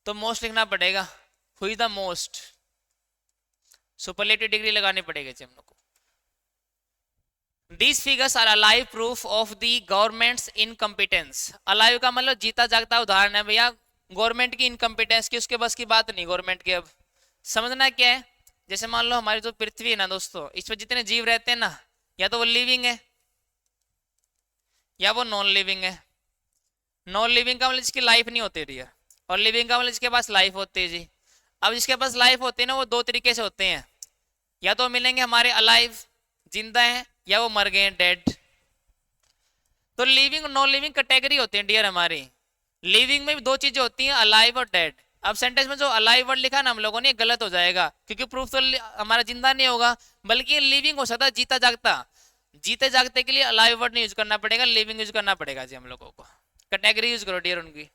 तो मोस्ट लिखना पड़ेगा, who is the most. Superlative degree लगानी पड़ेगी जी हम लोग को। These figures are alive proof of the government's incompetence। alive का मतलब जीता जागता उदाहरण है भैया गवर्नमेंट की इनकम्पिटेंस की, उसके बस की बात नहीं गवर्नमेंट की। अब समझना क्या है, जैसे मान लो हमारी जो पृथ्वी है ना दोस्तों, इस पर जितने जीव रहते हैं ना, या तो वो लिविंग है या वो नॉन लिविंग है। नॉन लिविंग का मतलब जिसकी लाइफ नहीं होती डियर, और लिविंग का मतलब जिसके पास लाइफ होती है जी। अब जिसके पास लाइफ होती है ना, वो दो तरीके से होते हैं, या तो मिलेंगे हमारे अलाइव जिंदा है, या वो मर गए हैं डेड। तो लिविंग और नॉन लिविंग कैटेगरी होती है डियर हमारी। लिविंग में भी दो चीजें होती हैं, अलाइव और डेड। अब सेंटेंस में जो अलाइव वर्ड लिखा ना हम लोगों ने, गलत हो जाएगा, क्योंकि प्रूफ तो हमारा जिंदा नहीं होगा, बल्कि लिविंग हो सकता है, जीता जागता। जीते जागते के लिए अलाइव वर्ड नहीं यूज करना पड़ेगा, लिविंग यूज करना पड़ेगा जी हम लोगों को। कैटेगरी यूज करो डियर उनकी।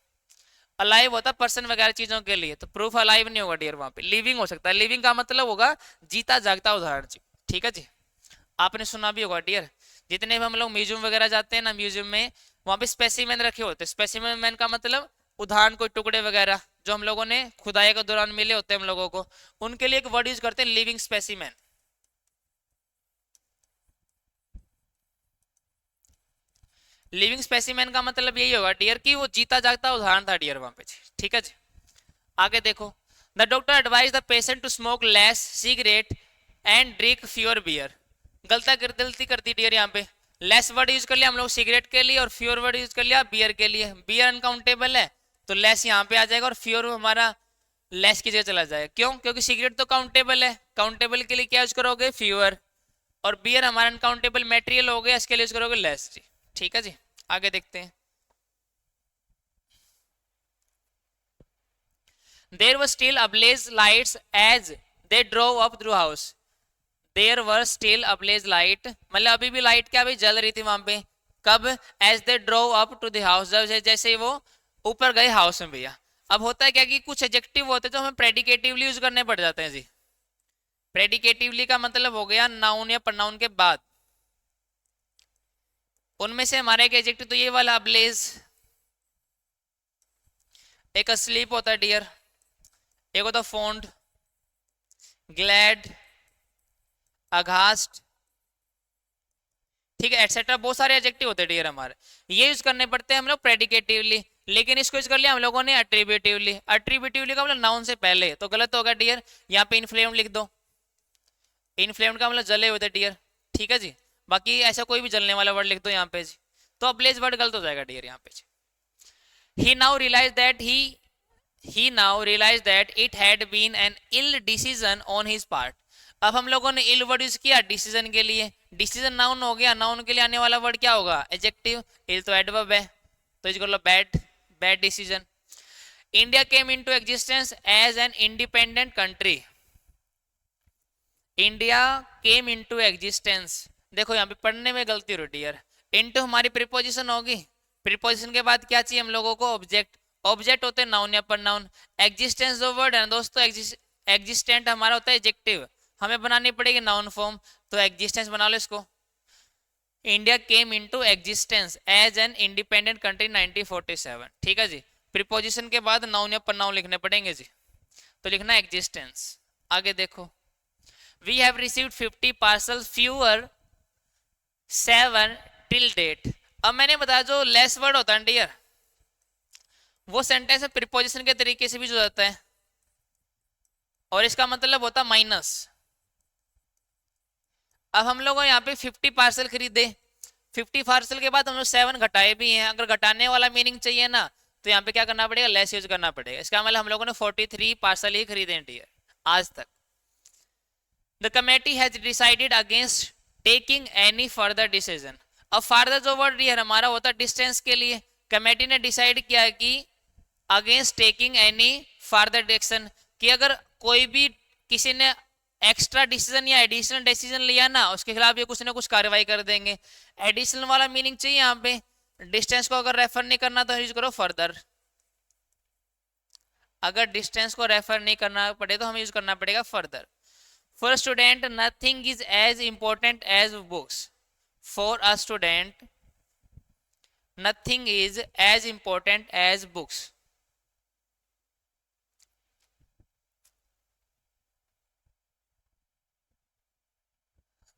अलाइव होता पर्सन वगैरह चीजों के लिए, तो प्रूफ अलाइव नहीं होगा डियर, वहां पे लिविंग हो सकता है। लिविंग का मतलब होगा जीता जागता उदाहरण जी। ठीक है जी। आपने सुना भी होगा डियर, जितने भी हम लोग म्यूजियम वगैरह जाते हैं ना, म्यूजियम में वहां पे स्पेसिमेन रखे होते हैं। स्पेसिमेन का मतलब उदाहरण, कोई टुकड़े वगैरह जो हम लोगों ने खुदाई के दौरान मिले होते हैं हम लोगों को, उनके लिए एक वर्ड यूज करते हैं लिविंग स्पेसिमेन। लिविंग स्पेसिमेन का मतलब यही होगा डियर कि वो जीता जागता उदाहरण था डियर वहां पे। ठीक है जी। आगे देखो, the doctor advise the patient to smoke less cigarette and drink fewer beer. गलती कर दी डियर, यहाँ पे लेस वर्ड यूज कर लिया हम लोग सिगरेट के लिए, और फ्यूअर वर्ड यूज कर लिया बियर के लिए। बियर अनकाउंटेबल है तो लेस यहाँ पे आ जाएगा, और फ्यूअर हमारा लेस की जगह चला जाएगा। क्यों? क्योंकि सिगरेट तो काउंटेबल है, काउंटेबल के लिए क्या यूज करोगे, फ्यूअर, और बियर हमारा अनकाउंटेबल मेटेरियल हो गया, इसके लिए यूज करोगे लेस जी। ठीक है जी। आगे देखते हैं। There were still ablaze lights as they drove up through house। There were still ablaze light मतलब अभी भी लाइट क्या भी जल रही थी वहां पे। कब? As they drove up to the house, जब जैसे वो ऊपर गए हाउस में भैया। अब होता है क्या कि कुछ एडजेक्टिव होते हैं जो हमें प्रेडिकेटिवली यूज करने पड़ जाते हैं जी। प्रेडिकेटिवली का मतलब हो गया नाउन या प्रनाउन के बाद। उनमें से हमारे एक एडजेक्टिव तो ये वाला अब्लेज, एक अस्लीप होता है डियर, एक होता फोन्ड, ग्लैड, अघास्ट, ठीक है, एटसेट्रा। बहुत सारे एडजेक्टिव होते हैं डियर हमारे, ये यूज करने पड़ते हैं हम लोग प्रेडिकेटिवली। लेकिन इसको यूज कर लिया हम लोगों ने एट्रीब्यूटिवली। एट्रीब्यूटिवली का मतलब नाउन से पहले, तो गलत होगा डियर। यहाँ पे इनफ्लेम्ड लिख दो। इनफ्लेम्ड का मतलब जले हुए थे डियर। ठीक है जी। बाकी ऐसा कोई भी जलने वाला वर्ड लिख दो यहाँ पे जी, तो अब्लेज वर्ड गलत हो जाएगा डियर यहाँ पे जी। He now realize that he he now realized that it had been an ill decision on his part. अब हम लोगों ने ill वर्ड यूज किया डिसीजन के लिए, डिसीजन नाउन हो गया, नाउन के लिए आने वाला वर्ड क्या होगा, एडजेक्टिव, ill तो एडवर्ब है, तो इसको लो bad, bad decision. India came into existence as an independent country, India came into existence, देखो यहाँ पे पढ़ने में गलती हो रही है, इनटू हमारी प्रीपोजिशन होगी, प्रीपोजिशन के बाद क्या चाहिए हम लोगों को, ऑब्जेक्ट, ऑब्जेक्ट होते हैं नाउन या प्रोनाउन, एग्जिस्टेंस जो वर्ड है ना दोस्तों, एग्जिस्टेंट हमारा होता है एडजेक्टिव, हमें बनानी पड़ेगी नाउन फॉर्म, तो एग्जिस्टेंस बना लो इसको। India came into existence as an independent country 1947, ठीक है जी। प्रीपोजिशन के बाद नाउन या प्रोनाउन लिखने पड़ेंगे जी, तो लिखना एग्जिस्टेंस। आगे देखो, we have received 50 parcel fewer 7 till date. अब मैंने बताया जो लेस वर्ड होता है डियर, वो सेंटेंस में प्रीपोजिशन के तरीके से भी जो जाता है, और इसका मतलब होता है माइनस। अब हम लोग यहाँ पे 50 पार्सल खरीदे, 50 पार्सल के बाद हम लोग 7 घटाए भी हैं, अगर घटाने वाला मीनिंग चाहिए ना तो यहाँ पे क्या करना पड़ेगा, लेस यूज करना पड़ेगा। इसका मतलब हम लोगों ने 43 पार्सल ही खरीदे हैं डियर आज तक। The committee has decided against taking any further decision. अब फर्दर जो वर्ड डियर हमारा होता है डिस्टेंस के लिए, कमेटी ने डिसाइड किया कि against taking any further decision, कि अगर कोई भी किसी ने एक्स्ट्रा डिसीजन या एडिशनल डिसीजन लिया ना, उसके खिलाफ ये कुछ ना कुछ कार्रवाई कर देंगे। एडिशनल वाला मीनिंग चाहिए यहाँ पे, डिस्टेंस को अगर रेफर नहीं करना तो यूज करो फर्दर, अगर डिस्टेंस को रेफर नहीं करना पड़े तो हमें यूज करना पड़ेगा further. For student nothing is as important as books, for a student nothing is as important as books.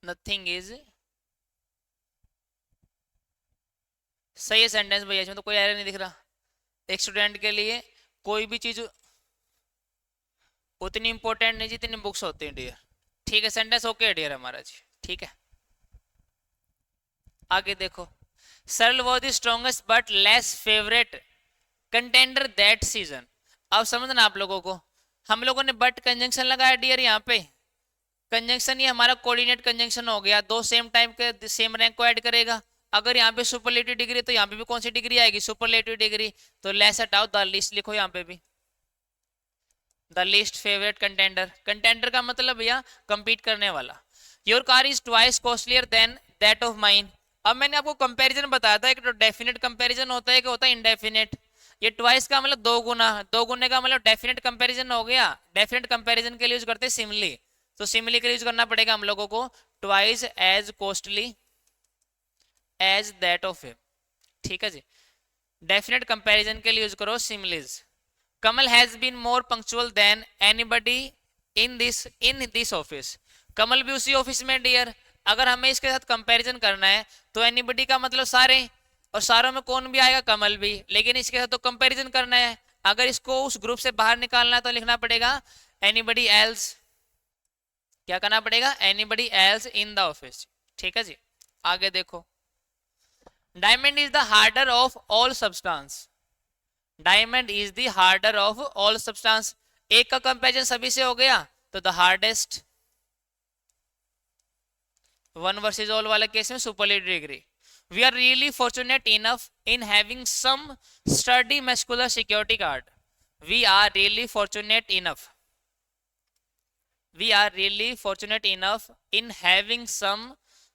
Nothing is सही है सेंटेंस भैया, इसमें तो कोई एरर नहीं दिख रहा। एक स्टूडेंट के लिए कोई भी चीज उतनी इंपॉर्टेंट नहीं जितनी बुक्स होती हैं डियर, ठीक है, सेंटेंस ओके डियर हमारा जी, ठीक है। आगे देखो, सरल was the strongest but less favourite contender that season. अब समझना आप लोगों को, हम लोगों ने बट कंजंक्शन लगाया डियर, यहाँ पे कंजंक्शन ये हमारा कोऑर्डिनेट कंजंक्शन हो गया, दो सेम टाइप के सेम रैंक को ऐड करेगा। अगर यहाँ पे सुपरलेटिव डिग्री तो यहाँ पे भी कौन सी डिग्री आएगी, सुपरलेटिव डिग्री, तो लेस हटाओ द लिस्ट लिखो यहाँ पे भी, the list favourite contender, contender का मतलब भैया कंपीट करने वाला। Your car is twice costlier then that of mine. अब मैंने आपको कंपैरिजन बताया था, एक तो डेफिनेट कंपैरिजन होता है, एक होता है इनडेफिनेट। ये ट्वाइस का मतलब दो गुना, दो गुने का मतलब डेफिनेट कंपैरिजन हो गया। डेफिनेट कंपैरिजन के लिए यूज करते हैं सिमिली, तो सिमिली के लिए यूज करना पड़ेगा हम लोगों को twice as costly as that of him, ठीक है जी। डेफिनेट कंपैरिजन के लिए यूज करो similes. Kamal has been more punctual than anybody in this office. Kamal भी उसी ऑफिस में डियर, अगर हमें इसके साथ कंपैरिजन करना है तो एनीबडी का मतलब सारे, और सारों में कौन भी आएगा, कमल भी, लेकिन इसके साथ तो कंपैरिजन करना है। अगर इसको उस ग्रुप से बाहर निकालना है तो लिखना पड़ेगा एनीबडी एल्स, क्या करना पड़ेगा, anybody else in the office, ठीक है जी। आगे देखो, diamond is the harder of all substance. Diamond is the harder of all substance, एक का कंपैरिजन सभी से हो गया तो the hardest, one versus all वाला केस में superlative degree. We are really fortunate enough in having some study muscular security guard. We are really fortunate enough, we are really fortunate enough in having some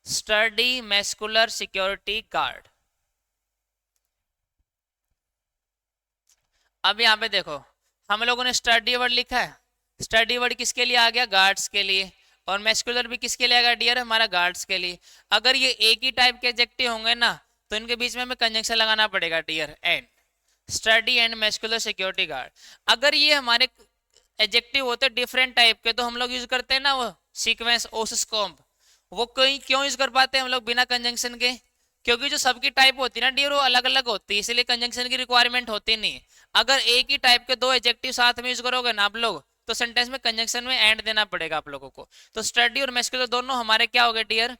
sturdy muscular security guard। अब यहाँ पे देखो, हम लोगों ने study word लिखा है, study word किसके लिए आ गया, गार्ड्स के लिए, और मैस्कुलर भी किसके लिए आएगा डियर, हमारा गार्ड्स के लिए। अगर ये एक ही टाइप के एडजेक्टिव होंगे ना तो इनके बीच में हमें कंजंक्शन लगाना पड़ेगा dear, and study and muscular security guard. अगर ये हमारे एडजेक्टिव होते डिफरेंट टाइप के तो हम लोग यूज करते हैं ना वो सीक्वेंस ओसिस कॉम्ब, वो कहीं क्यों यूज कर पाते हैं हम लोग बिना कंजंक्शन के, क्योंकि जो सबकी टाइप होती है ना डियर वो अलग अलग होती है, इसलिए कंजंक्शन की रिक्वायरमेंट होती नहीं। अगर एक ही टाइप के दो एडजेक्टिव साथ में यूज करोगे ना आप लोग तो सेंटेंस में कंजंक्शन में एंड देना पड़ेगा आप लोगों को। तो स्टडी और मैस्कुलर दोनों हमारे क्या हो गए डियर,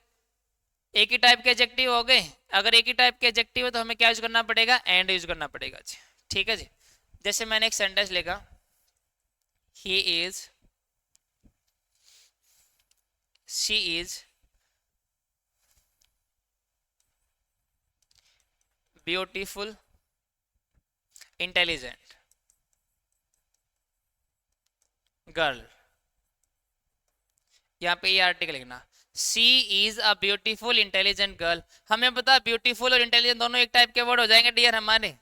एक ही टाइप के एडजेक्टिव हो गए। अगर एक ही टाइप के एडजेक्टिव है तो हमें क्या यूज करना पड़ेगा, एंड यूज करना पड़ेगा जी, ठीक है जी। जैसे मैंने एक सेंटेंस लिखा, he is, she is beautiful, intelligent girl. यहाँ पे ये आर्टिकल लिखना, she is a beautiful intelligent girl. हमें पता है ब्यूटीफुल और इंटेलिजेंट दोनों एक टाइप के वर्ड हो जाएंगे डियर हमारे।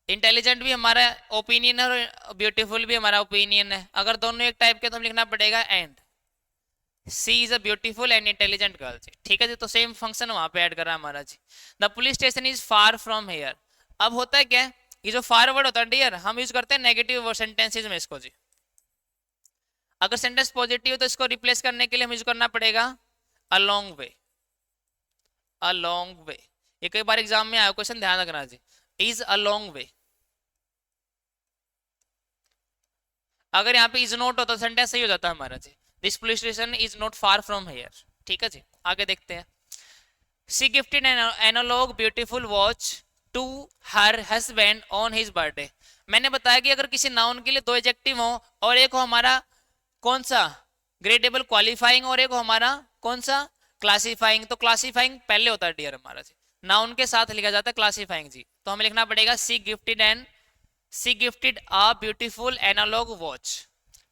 इंटेलिजेंट भी हमारा ओपिनियन है और ब्यूटीफुल भी हमारा ओपिनियन है। अगर दोनों एक टाइप के तो हम लिखना पड़ेगा and, she is a beautiful and intelligent girl जी। ठीक है जी, तो सेम फंक्शन वहां पे ऐड करा हमारा जी। The police station is far from here. अब होता है क्या, ये जो फार वर्ड होता है डियर, हम यूज करते हैं नेगेटिव सेंटेंसेज में इसको जी। अगर सेंटेंस पॉजिटिव है तो इसको रिप्लेस करने के लिए हमें यूज करना पड़ेगा a long way, a long way. ये कई बार एग्जाम में आया क्वेश्चन, ध्यान रखना जी, इज अ लॉन्ग वे। अगर यहाँ पे इज नॉट होता तो सेंटेंस सही हो जाता हमारा जी, this police station is not far from here. ठीक है जी, आगे देखते हैं। She gifted an analog beautiful watch to her husband on his birthday. मैंने बताया कि अगर किसी नाउन के लिए दो एडजेक्टिव हो और एक हो हमारा कौन सा ग्रेडेबल क्वालिफाइंग और एक हो हमारा कौन सा क्लासिफाइंग, तो क्लासिफाइंग पहले होता है डियर हमारा जी, नाउन के साथ लिखा जाता है क्लासिफाइंग जी। तो हमें लिखना पड़ेगा she gifted a beautiful analog watch.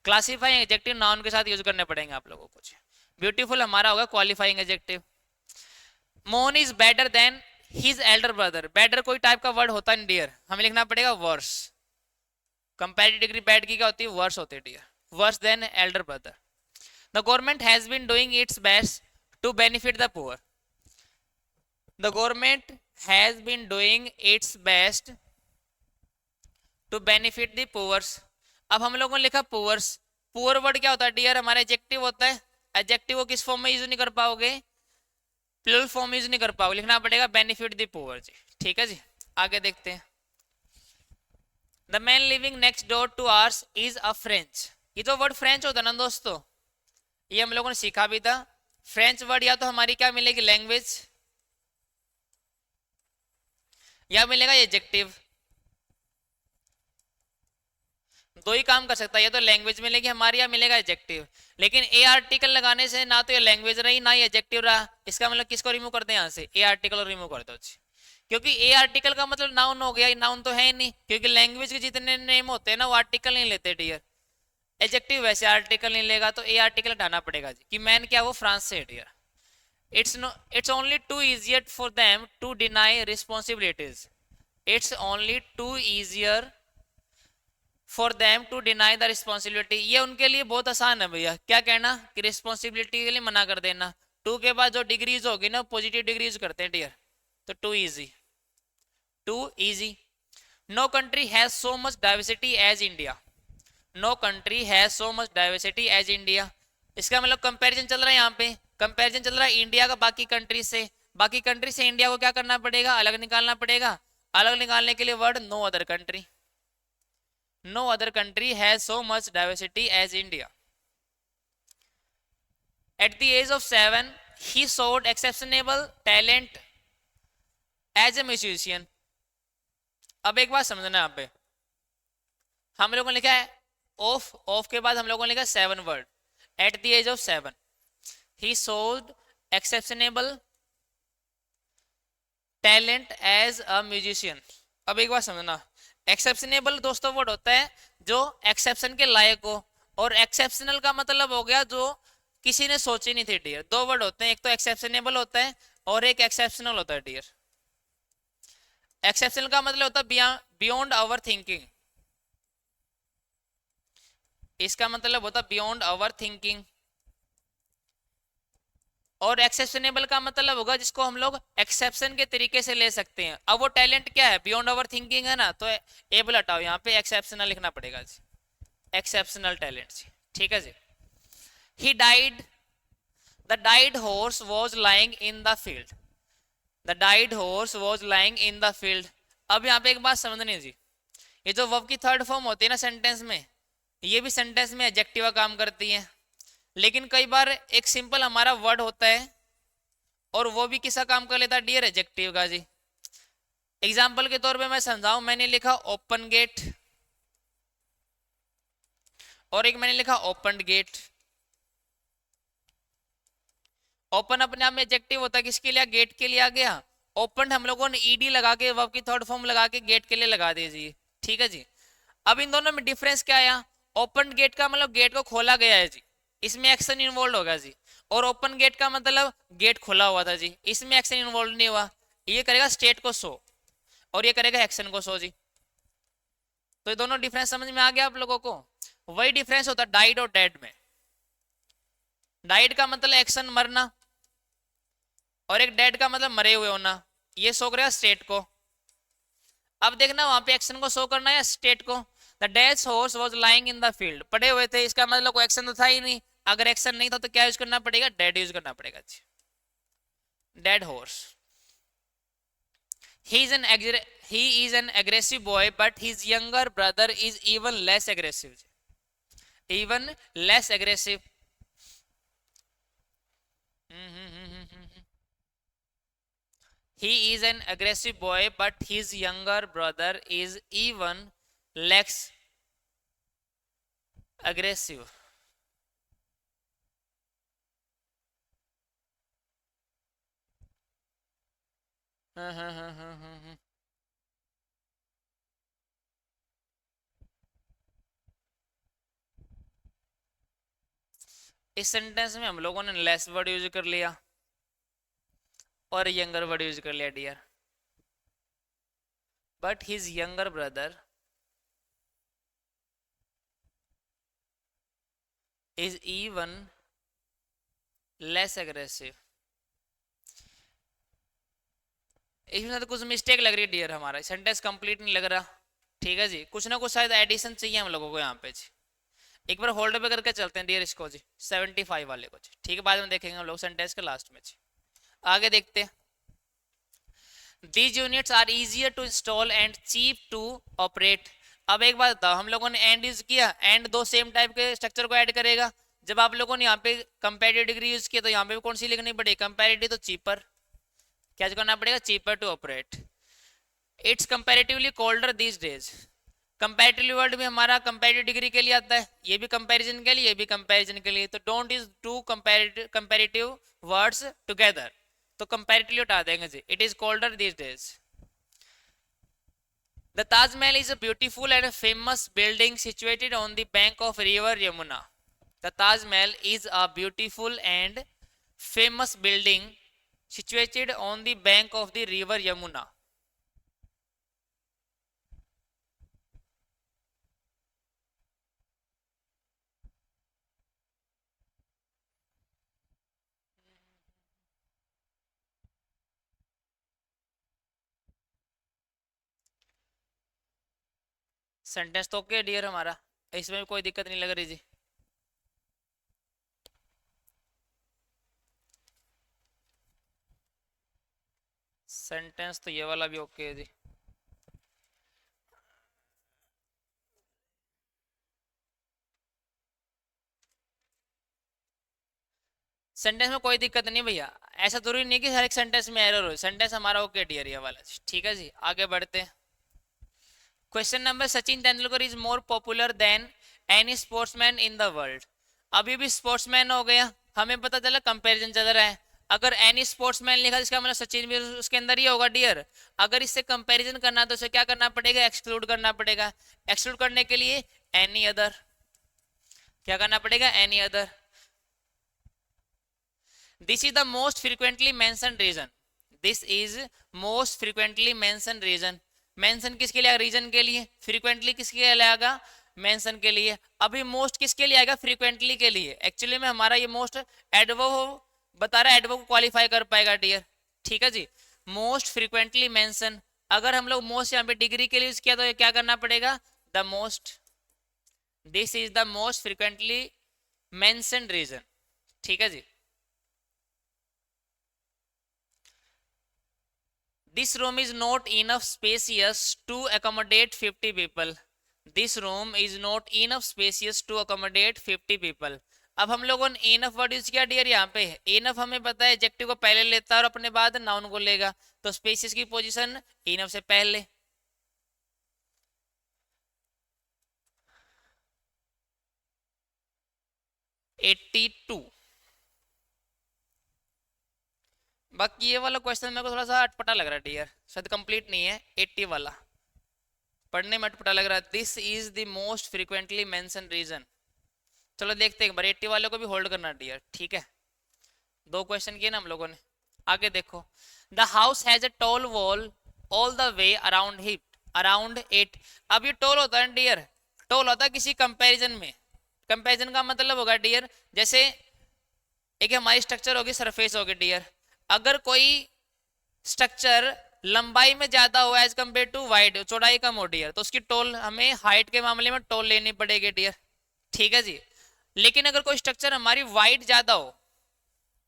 Classifying adjective noun के साथ यूज करने पड़ेंगे आप लोगों को। ब्यूटीफुल हमारा होगा qualifying adjective. Mohan is better then his Elder brother. Better कोई टाइप का वर्ड होता नहीं डियर, हमें लिखना पड़ेगा वर्स। कंपैरेटिव डिग्री बैड की क्या होती है, वर्स होती है dear, worse than elder brother. The government has been doing its best to benefit the poor. The government has been doing its best to benefit the poors. अब हम लोगों ने लिखा पुअर्स, पुअर वर्ड क्या होता है डियर, हमारा adjective होता है। एडजेक्टिव को किस फॉर्म में यूज नहीं कर पाओगे, प्लूरल फॉर्म यूज नहीं कर पाओगे, लिखना पड़ेगा बेनिफिट द पुअर जी। ठीक है जी, आगे देखते हैं। The man living next door two hours is a French. ये जो वर्ड फ्रेंच होता है ना दोस्तों, ये हम लोगों ने सीखा भी था। फ्रेंच वर्ड या तो हमारी क्या मिलेगी लैंग्वेज, या मिलेगा एडजेक्टिव। दो ही काम कर सकता है, या तो लैंग्वेज मिलेगी हमारी या मिलेगा एडजेक्टिव। लेकिन ए आर्टिकल लगाने से ना तो ये लैंग्वेज रही ना ही एडजेक्टिव रहा। इसका मतलब किसको रिमूव करते हैं यहाँ से, ए आर्टिकल और रिमूव कर दो जी। क्योंकि ए आर्टिकल का मतलब नाउन हो गया, नाउन तो है ही नहीं, क्योंकि लैंग्वेज के जितने नेम होते हैं ना वो आर्टिकल नहीं लेते डियर। एडजेक्टिव वैसे आर्टिकल नहीं लेगा, तो ए आर्टिकल हटाना पड़ेगा जी। कि मैन क्या वो फ्रांस से है dear. It's only too easier for them to deny responsibilities. It's only too easier for them to deny the responsibility. ये उनके लिए बहुत आसान है भैया, क्या कहना कि रिस्पॉन्सिबिलिटी के लिए मना कर देना। टू के बाद जो डिग्रीज होगी ना पॉजिटिव डिग्रीज करते हैं डियर, तो too easy, too easy. No country has so much diversity as India. No country has so much diversity as India. इसका मतलब कंपैरिजन चल रहा है, यहाँ पे कंपैरिजन चल रहा है इंडिया का बाकी कंट्री से। बाकी कंट्री से इंडिया को क्या करना पड़ेगा, अलग निकालना पड़ेगा। अलग निकालने के लिए word no other country. No other country has so much diversity as India. At the age of 7 he showed exceptionable talent as a musician. अब एक बात समझना यहाँ पे, हम लोगों ने लिखा है ऑफ, ऑफ के बाद हम लोगों ने लिखा 7 word. At the age of 7 he showed exceptional talent as a musician। अब एक बात समझना, एक्सेप्शनेबल दोस्तों वर्ड होता है जो एक्सेप्शन के लायक हो, और एक्सेप्शनल का मतलब हो गया जो किसी ने सोची नहीं थी डियर। दो वर्ड होते हैं, एक तो एक्सेप्शनेबल होता है और एक एक्सेप्शनल होता है डियर। एक्सेप्शनल का मतलब होता है बियॉन्ड आवर थिंकिंग, इसका मतलब होता है बियॉन्ड आवर थिंकिंग। और एक्सेप्शनेबल का मतलब होगा जिसको हम लोग एक्सेप्शन के तरीके से ले सकते हैं। अब वो टैलेंट क्या है, बियॉन्ड आवर थिंकिंग है ना, तो एबल हटाओ, यहाँ पे एक्सेप्शनल लिखना पड़ेगा जी, एक्सेप्शनल टैलेंट जी। ठीक है जी। He died, the died horse was lying in the field. The died horse was lying in the field. अब यहाँ पे एक बात समझनी जी, ये जो वर्ब की थर्ड फॉर्म होती है ना सेंटेंस में, ये भी सेंटेंस में एडजेक्टिव का काम करती है। लेकिन कई बार एक सिंपल हमारा वर्ड होता है और वो भी किसका काम कर लेता है डियर, एडजेक्टिव का जी। एग्जाम्पल के तौर पे मैं समझाऊं, मैंने लिखा ओपन गेट, और एक मैंने लिखा ओपन गेट। ओपन अपने आप में एडजेक्टिव होता है, किसके लिए? गेट के लिए आ गया। ओपन हम लोगों ने ईडी लगा के वर्ब की थर्ड फॉर्म लगा के गेट के लिए लगा दीजिए, ठीक है जी। अब इन दोनों में डिफरेंस क्या आया? ओपन गेट का मतलब गेट को खोला गया है जी, इसमें एक्शन इन्वॉल्व होगा जी। और ओपन गेट का मतलब गेट खुला हुआ था जी, इसमें एक्शन इन्वॉल्व नहीं हुआ। ये करेगा स्टेट को शो और ये करेगा एक्शन को शो जी। तो ये दोनों डिफरेंस समझ में आ गया आप लोगों को? वही डिफरेंस होता है डाइड और डेड में। डाइड का मतलब एक्शन मरना और एक डेड का मतलब मरे हुए होना। ये शो करेगा स्टेट को। अब देखना वहां पे एक्शन को शो करना है या स्टेट को। The death horse was lying in the field, पड़े हुए थे, इसका मतलब कोई एक्शन तो था ही नहीं। अगर एक्शन नहीं था तो क्या यूज करना पड़ेगा? डेड यूज करना पड़ेगा। Dead horse. he is an he is an aggressive boy but his younger brother is even less aggressive, even less aggressive। he is an aggressive boy but his younger brother is even less aggressive। इस sentence में हम लोगों ने less word use कर लिया और younger word use कर लिया dear. But his younger brother is even less aggressive. इसमें तो कुछ मिस्टेक लग रही है डियर, हमारा सेंटेंस कंप्लीट नहीं लग रहा। ठीक है जी, कुछ ना कुछ शायद एडिशन चाहिए हम लोगों को यहाँ पे जी। एक बार होल्ड पे करके चलते हैं डियर इसको जी, 75 वाले को जी, ठीक है, बाद में देखेंगे हम लोग सेंटेंस के लास्ट में जी। आगे देखते हैं। These units are easier to install and cheap to operate। अब एक बात बताओ, हम लोगों ने एंड यूज किया, एंड दो सेम टाइप के स्ट्रक्चर को ऐड करेगा। जब आप लोगों ने यहाँ पे कंपैरेटिव डिग्री यूज किया तो यहाँ पे कौन सी लिखनी पड़ेगी? कंपैरेटिव तो चीपर। क्या करना पड़ेगा? Cheaper to operate. It's comparatively colder these days. Comparative word भी हमारा कंपैरेटिव डिग्री के लिए आता है, ये भी कंपैरिजन के लिए, ये भी कंपैरिजन के लिए। तो don't is two comparative words together, तो कंपैरेटिवली हटा देंगे जी। It is colder these days. The Taj Mahal is a beautiful and a famous building situated on the bank of river Yamuna। The Taj Mahal is a beautiful and famous building situated on the bank of the river Yamuna। Sentence तो okay dear हमारा, इसमें भी कोई दिक्कत नहीं लग रही जी। Sentence तो ये वाला भी ओके है जी। सेंटेंस में कोई दिक्कत नहीं भैया, ऐसा जरूरी नहीं कि हर एक सेंटेंस में एरर हो। सेंटेंस हमारा ओके डियर ये वाला, ठीक है जी। आगे बढ़ते हैं। Question number, Sachin Tendulkar is more popular than any sportsman in the world. अभी भी स्पोर्ट्समैन हो गया, हमें पता चला कंपैरिजन चल रहा है। अगर एनी स्पोर्ट्समैन लिखा इसका मतलब सचिन भी उसके अंदर ही होगा डियर। अगर इससे कंपैरिजन करना तो उसे क्या करना पड़ेगा? एक्सक्लूड करना पड़ेगा। एक्सक्लूड करने के लिए एनी अदर, क्या करना पड़ेगा? Any other. This is the most frequently mention reason. This is most frequently mention reason. Mention किसके लिए? रीजन के लिए। फ्रीक्वेंटली किसके लिए आएगा? मेंशन के लिए। अभी मोस्ट किसके लिए आएगा? फ्रीक्वेंटली के लिए। एक्चुअली में हमारा ये मोस्ट एडवर्ब बता रहा है, एडवर्ब को क्वालिफाई कर पाएगा डियर, ठीक है जी। मोस्ट फ्रीक्वेंटली मेंशन, अगर हम लोग मोस्ट यहाँ पे डिग्री के लिए यूज किया तो क्या करना पड़ेगा? The most. This is the most frequently mention reason, ठीक है जी। This room is not enough spacious to accommodate 50 people। This room is not enough spacious to accommodate 50 people। अब हम लोगों ने इनफ वर्ड यूज किया डियर यहाँ पे। Enough हमें पता है एडजेक्टिव को पहले लेता है और अपने बाद नाउन को लेगा, तो स्पेसियस की पोजीशन इनफ से पहले। 82। बाकी ये वाला क्वेश्चन मेरे को थोड़ा सा अटपटा लग रहा है डियर, शायद कंप्लीट नहीं है। 80 वाला पढ़ने में अटपटा लग रहा है। This is the most frequently mention reason. चलो देखते हैं एक बार, 80 वाले को भी होल्ड करना डियर, ठीक है। दो क्वेश्चन किए ना हम लोगों ने। आगे देखो, the house has a tall wall all the way around hit around it. अब ये टॉल होता है डियर, टॉल होता है किसी कंपैरिजन में। कंपैरिजन का मतलब होगा डियर, जैसे एक हमारी स्ट्रक्चर होगी, सरफेस होगी डियर। अगर कोई स्ट्रक्चर लंबाई में ज्यादा हो एज कम्पेयर टू वाइड, चौड़ाई कम हो डियर, तो उसकी टोल हमें हाइट के मामले में टोल लेनी पड़ेगी डियर, ठीक है जी। लेकिन अगर कोई स्ट्रक्चर हमारी वाइड ज्यादा हो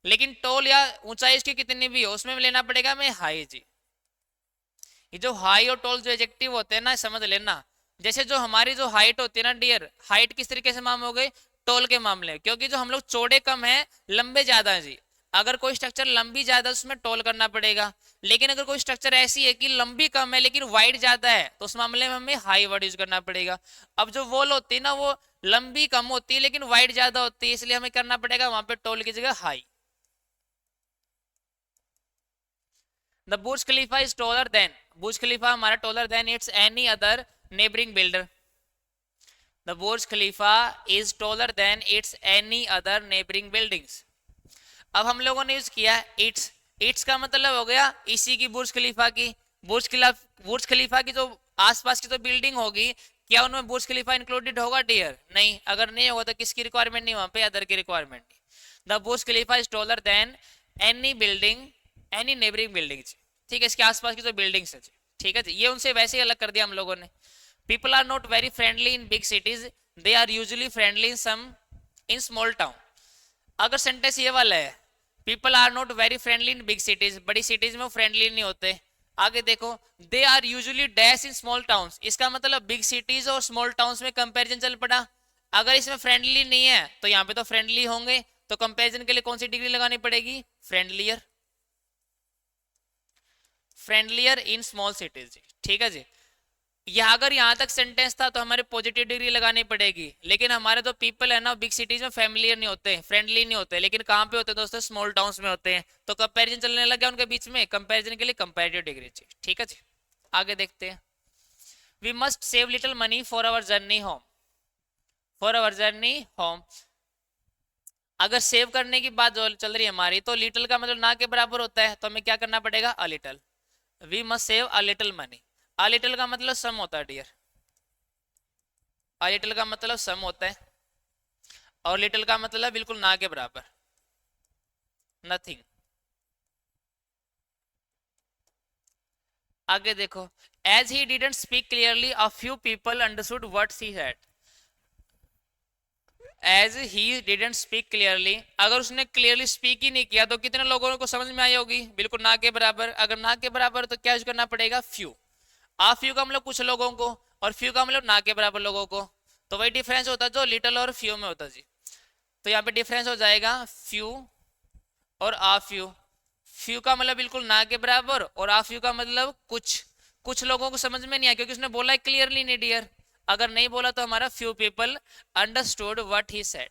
लेकिन टोल या ऊंचाई इसकी कितनी भी हो, उसमें लेना पड़ेगा हमें हाई जी। ये जो हाई और टोल जो एडजेक्टिव होते हैं ना, समझ लेना। जैसे जो हमारी जो हाइट होती है ना डियर, हाइट किस तरीके से माम हो गई, टोल के मामले, क्योंकि जो हम लोग चौड़े कम है लंबे ज्यादा है जी। अगर कोई स्ट्रक्चर लंबी ज्यादा उसमें टोल करना पड़ेगा। लेकिन अगर कोई स्ट्रक्चर ऐसी है कि लंबी कम है लेकिन वाइड ज्यादा है, तो उस मामले में हमें हाई वर्ड यूज करना पड़ेगा। अब जो वॉल होती है ना, वो लंबी कम होती है लेकिन वाइड ज्यादा होती है, इसलिए हमें करना पड़ेगा वहां पे टोल की जगह high. The Burj Khalifa is taller than, Burj Khalifa हमारा taller than its any other neighbouring builder. The Burj Khalifa is taller than its any other neighbouring buildings. अब हम लोगों ने यूज किया इट्स। इट्स का मतलब हो गया इसी की, बुर्ज खलीफा की। बुर्ज खलीफा की जो आसपास की जो बिल्डिंग होगी, क्या उनमें बुर्ज खलीफा इंक्लूडेड होगा डियर? नहीं। अगर नहीं होगा तो किसकी रिक्वायरमेंट नहीं, वहां पे अदर की रिक्वायरमेंट नहीं। The Burj Khalifa is taller then any building any neighbouring building, ठीक है, इसके आसपास की जो बिल्डिंग्स है, ठीक है जी। ये उनसे वैसे ही अलग कर दिया हम लोगों ने। People are not very friendly in big cities, they are usually friendly in small town. अगर सेंटेंस ये वाला है, people are not very friendly in big cities, बड़ी सिटीज में वो फ्रेंडली नहीं होते। आगे देखो, they are usually dash in small towns, इसका मतलब बिग सिटीज और स्मॉल टाउन्स में कंपैरिजन चल पड़ा। अगर इसमें फ्रेंडली नहीं है तो यहाँ पे तो फ्रेंडली होंगे, तो कंपैरिजन के लिए कौन सी डिग्री लगानी पड़ेगी? फ्रेंडलियर। फ्रेंडलियर इन स्मॉल सिटीज, ठीक है जी। यह अगर यहाँ तक सेंटेंस था तो हमारे पॉजिटिव डिग्री लगानी पड़ेगी। लेकिन हमारे जो पीपल है ना, बिग सिटीज में फैमिलियर नहीं होते, फ्रेंडली नहीं होते, लेकिन कहाँ पे होते हैं दोस्तों? स्मॉल टाउन्स में होते हैं। तो कंपैरिजन चलने लग गया उनके बीच में, कंपैरिजन के लिए कंपैरेटिव डिग्री चाहिए, ठीक है जी। आगे देखते हैं। We must save little money for our journey home, for our journey home. अगर सेव करने की बात जो चल रही है हमारी, तो लिटिल का मतलब ना के बराबर होता है, तो हमें क्या करना पड़ेगा? A little. We must save a little money. A little का मतलब सम होता है डियर, अ लिटिल का मतलब सम होता है, और लिटिल का मतलब बिल्कुल ना के बराबर, नथिंग। आगे देखो, as he didn't speak clearly a few people understood what he said. As he didn't speak clearly, अगर उसने क्लियरली स्पीक ही नहीं किया तो कितने लोगों को समझ में आई होगी? बिल्कुल ना के बराबर। अगर ना के बराबर तो क्या यूज करना पड़ेगा? फ्यू। आ फ्यू का मतलब कुछ लोगों को, और फ्यू का मतलब ना के बराबर लोगों को। तो वही डिफरेंस होता है जो लिटिल और फ्यू में होता जी। तो यहाँ पे डिफरेंस हो जाएगा फ्यू और आ फ्यू। फ्यू का मतलब बिल्कुल ना के बराबर, और आ फ्यू का मतलब कुछ। कुछ लोगों को समझ में नहीं आया क्योंकि उसने बोला है क्लियरली नहीं डियर। अगर नहीं बोला तो हमारा few people understood what he said.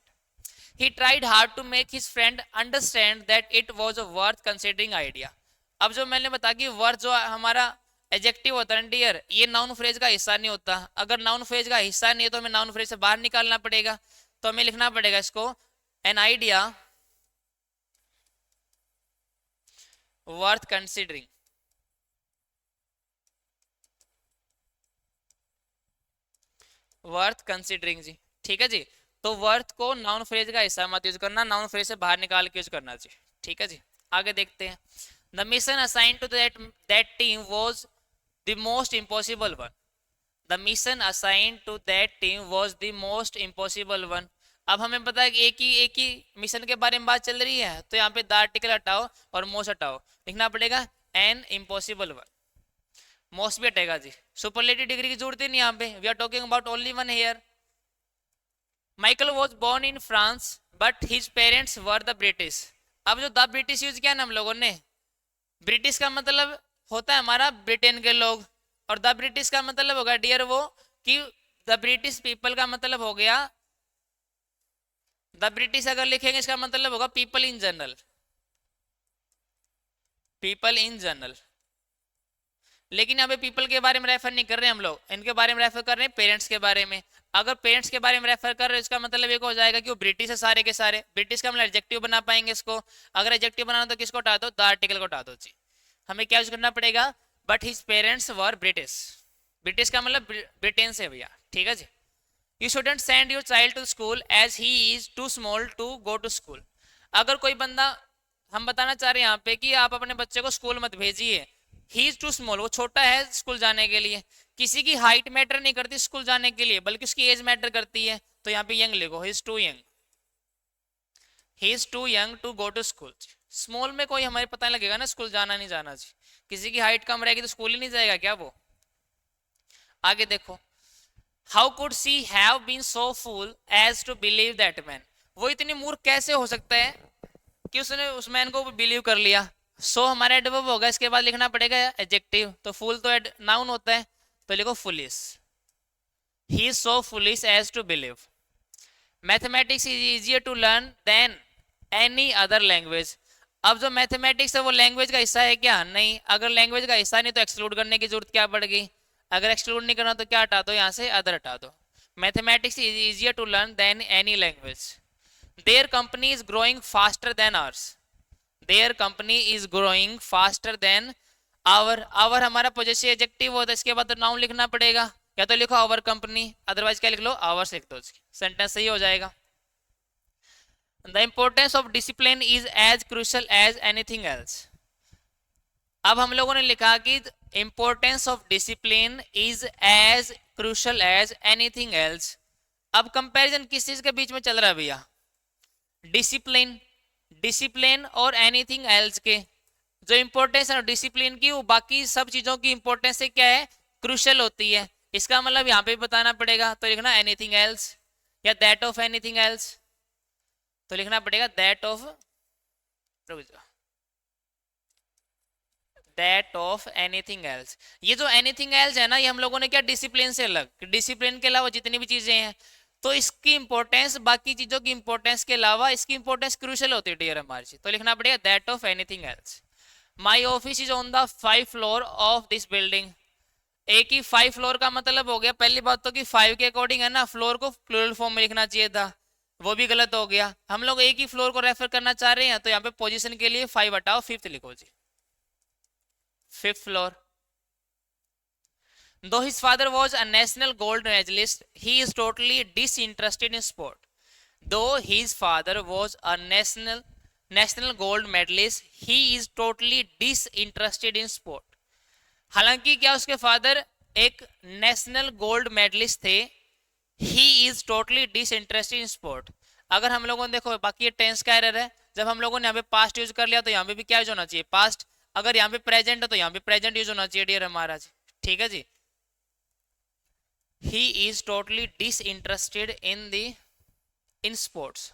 He tried hard to make his friend understand that it was a worth considering idea. अब जो मैंने बताया कि वर्थ जो हमारा एडजेक्टिव होता है डियर, ये नाउन फ्रेज का हिस्सा नहीं होता। अगर नाउन फ्रेज का हिस्सा नहीं है तो हमें नाउन फ्रेज से बाहर निकालना पड़ेगा। तो हमें लिखना पड़ेगा इसको, an idea worth considering. Worth considering जी, ठीक है जी। तो वर्थ को नाउन फ्रेज का हिस्सा मत यूज करना, नाउन फ्रेज से बाहर निकाल के यूज करना चाहिए, ठीक है जी। आगे देखते हैं। The mission assigned to that team was the most impossible one. The mission assigned to that team was the most impossible one. अब हमें पता है कि एक ही मिशन के बारे में बात चल रही है, तो यहाँ पे द आर्टिकल हटाओ और मोस्ट हटाओ, लिखना पड़ेगा एन इम्पॉसिबल वन। मोस्ट भी हटेगा जी, सुपरलेटिव डिग्री की जरूरत ही नहीं यहाँ पे, we are talking about only one here. Michael was born in France but his parents were the British. अब जो द ब्रिटिश यूज किया ना हम लोगों ने, ब्रिटिश का मतलब होता है हमारा ब्रिटेन के लोग, और द ब्रिटिश का मतलब होगा डियर वो कि द ब्रिटिश पीपल का मतलब हो गया द ब्रिटिश अगर लिखेंगे इसका मतलब होगा people in general, people in general. लेकिन यहाँ पे पीपल के बारे में रेफर नहीं कर रहे हम लोग, इनके बारे में रेफर कर रहे हैं पेरेंट्स के बारे में। अगर पेरेंट्स के बारे में रेफर कर रहे हैं इसका मतलब एक हो जाएगा कि वो ब्रिटिश है सारे के सारे। ब्रिटिश का मतलब एडजेक्टिव बना पाएंगे इसको। अगर एडजेक्टिव बनाना तो किसको हटा दो, द आर्टिकल को हटा दो जी। हमें क्या यूज करना पड़ेगा, but his parents were British. British का मतलब ब्रिटेन से भैया, ठीक है जी। You shouldn't send your child to school as he is too small to go to school. अगर कोई बंदा, हम बताना चाह रहे हैं यहाँ पे कि आप अपने बच्चे को स्कूल मत भेजिए, ही इज टू स्मॉल, वो छोटा है स्कूल जाने के लिए। किसी की हाइट मैटर नहीं करती स्कूल जाने के लिए, बल्कि उसकी एज मैटर करती है। तो यहाँ पे यंग लिखो, he is too young, he is too young to go to school. Small में कोई हमें पता नहीं लगेगा ना स्कूल जाना नहीं जाना जी। किसी की हाइट कम रहेगी तो स्कूल ही नहीं जाएगा क्या वो। आगे देखो, how could she have been so fool as to believe that man. वो इतनी मूर्ख कैसे हो सकता है कि उसने उस मैन को बिलीव कर लिया। सो हमारा एडवर्ब होगा, इसके बाद लिखना पड़ेगा एडजेक्टिव। तो फूल तो नाउन होता है, तो लिखो foolish, he is so foolish as to believe. Mathematics is easier to learn than any other language. अब जो मैथमेटिक्स है वो लैंग्वेज का हिस्सा है क्या, नहीं। अगर लैंग्वेज का हिस्सा नहीं तो एक्सक्लूड करने की जरूरत क्या पड़ गई। अगर एक्सक्लूड नहीं करना तो क्या हटा दो यहाँ से, अदर हटा दो। Mathematics is easier to learn than any language. Their company is growing faster than ours. Their company is growing faster than our. Our हमारा पॉजेसिव एडजेक्टिव होता है, इसके बाद तो नाउन लिखना पड़ेगा। या तो लिखो आवर कंपनी, अदरवाइज क्या लिख लो, आवर्स लिख दो, सेंटेंस सही हो जाएगा। The importance of discipline is as crucial as anything else. अब हम लोगों ने लिखा कि importance of discipline is as crucial as anything else. अब कंपैरिजन किस चीज के बीच में चल रहा है भैया, डिसिप्लिन, डिसिप्लिन और एनीथिंग एल्स के। जो इंपॉर्टेंस है डिसिप्लिन की, वो बाकी सब चीजों की इंपॉर्टेंस से क्या है, क्रूशल होती है। इसका मतलब यहाँ पे बताना पड़ेगा, तो लिखना एनीथिंग एल्स या दैट ऑफ एनीथिंग एल्स। तो लिखना पड़ेगा that of, that of anything else. ये जो एनीथिंग एल्स है ना, ये हम लोगों ने क्या डिसिप्लिन से अलग, डिसिप्लिन के अलावा जितनी भी चीजें हैं तो इसकी इंपॉर्टेंस बाकी चीजों की इंपॉर्टेंस के अलावा इसकी इंपॉर्टेंस क्रूशियल होती है डियर हमारी। तो लिखना पड़ेगा that of anything else. My office is on the 5th floor of this building. एक ही 5 फ्लोर का मतलब हो गया, पहली बात तो कि 5 के अकॉर्डिंग है ना, फ्लोर को प्लूरल फॉर्म में लिखना चाहिए था, वो भी गलत हो गया। हम लोग एक ही फ्लोर को रेफर करना चाह रहे हैं, तो यहाँ पे पोजीशन के लिए 5 हटाओ, 5th लिखो जी, 5th floor. Though his father was a national gold medalist, he is totally disinterested in sport. Though his father was a national gold medalist, he is totally disinterested in sport. हालांकि क्या उसके father एक national gold medallist थे, he is totally disinterested in sport. अगर हम लोगों ने देखो, बाकी ये टेंस का एरर है, जब हम लोगों ने यहाँ पे पास्ट यूज कर लिया तो यहाँ पे भी क्या यूज होना चाहिए, पास्ट। अगर यहाँ पे प्रेजेंट है तो यहाँ पे प्रेजेंट यूज होना चाहिए डियर हमारा जी, ठीक है जी। he is totally disinterested in sports.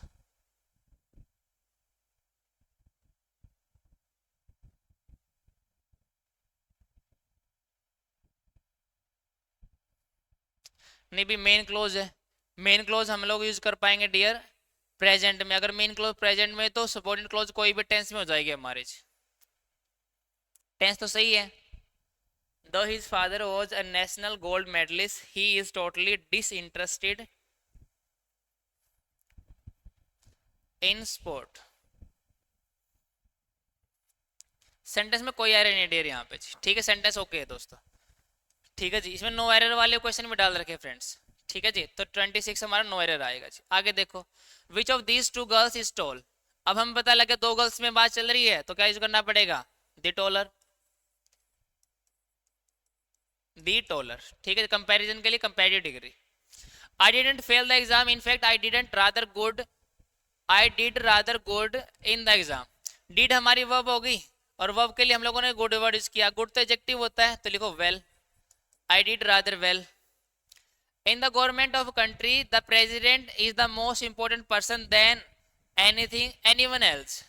नहीं भी मेन क्लोज है, मेन क्लोज हम लोग यूज कर पाएंगे डियर प्रेजेंट में। अगर मेन क्लोज प्रेजेंट में तो सबऑर्डिनेट क्लोज कोई भी टेंस में हो जाएगी हमारे। टेंस तो सही है। Though his father was a national gold medalist, he is totally disinterested in sport. Sentence में कोई एरर नहीं डियर यहाँ पे, ठीक है, सेंटेंस ओके है दोस्तों, ठीक है जी। इसमें नो एरर वाले क्वेश्चन भी डाल रखे फ्रेंड्स, ठीक है जी। तो 26 हमारा नो एरर आएगा जी। आगे देखो, which of these two girls is tall. अब हम पता लगे दो गर्ल्स में बात चल रही है, तो क्या यूज करना पड़ेगा, द टॉलर, दी टॉलर, ठीक है। कंपैरिजन के लिए comparative degree. I didn't fail the exam, in fact I didn't rather good, I did rather good in the exam. Did हमारी वर्ब हो गई, और वर्ब के लिए हम लोगों ने गुड वर्ड यूज किया। गुड तो एडजेक्टिव होता है, तो लिखो well, I did rather well. In the government of country the president is the most important person than anything anyone else.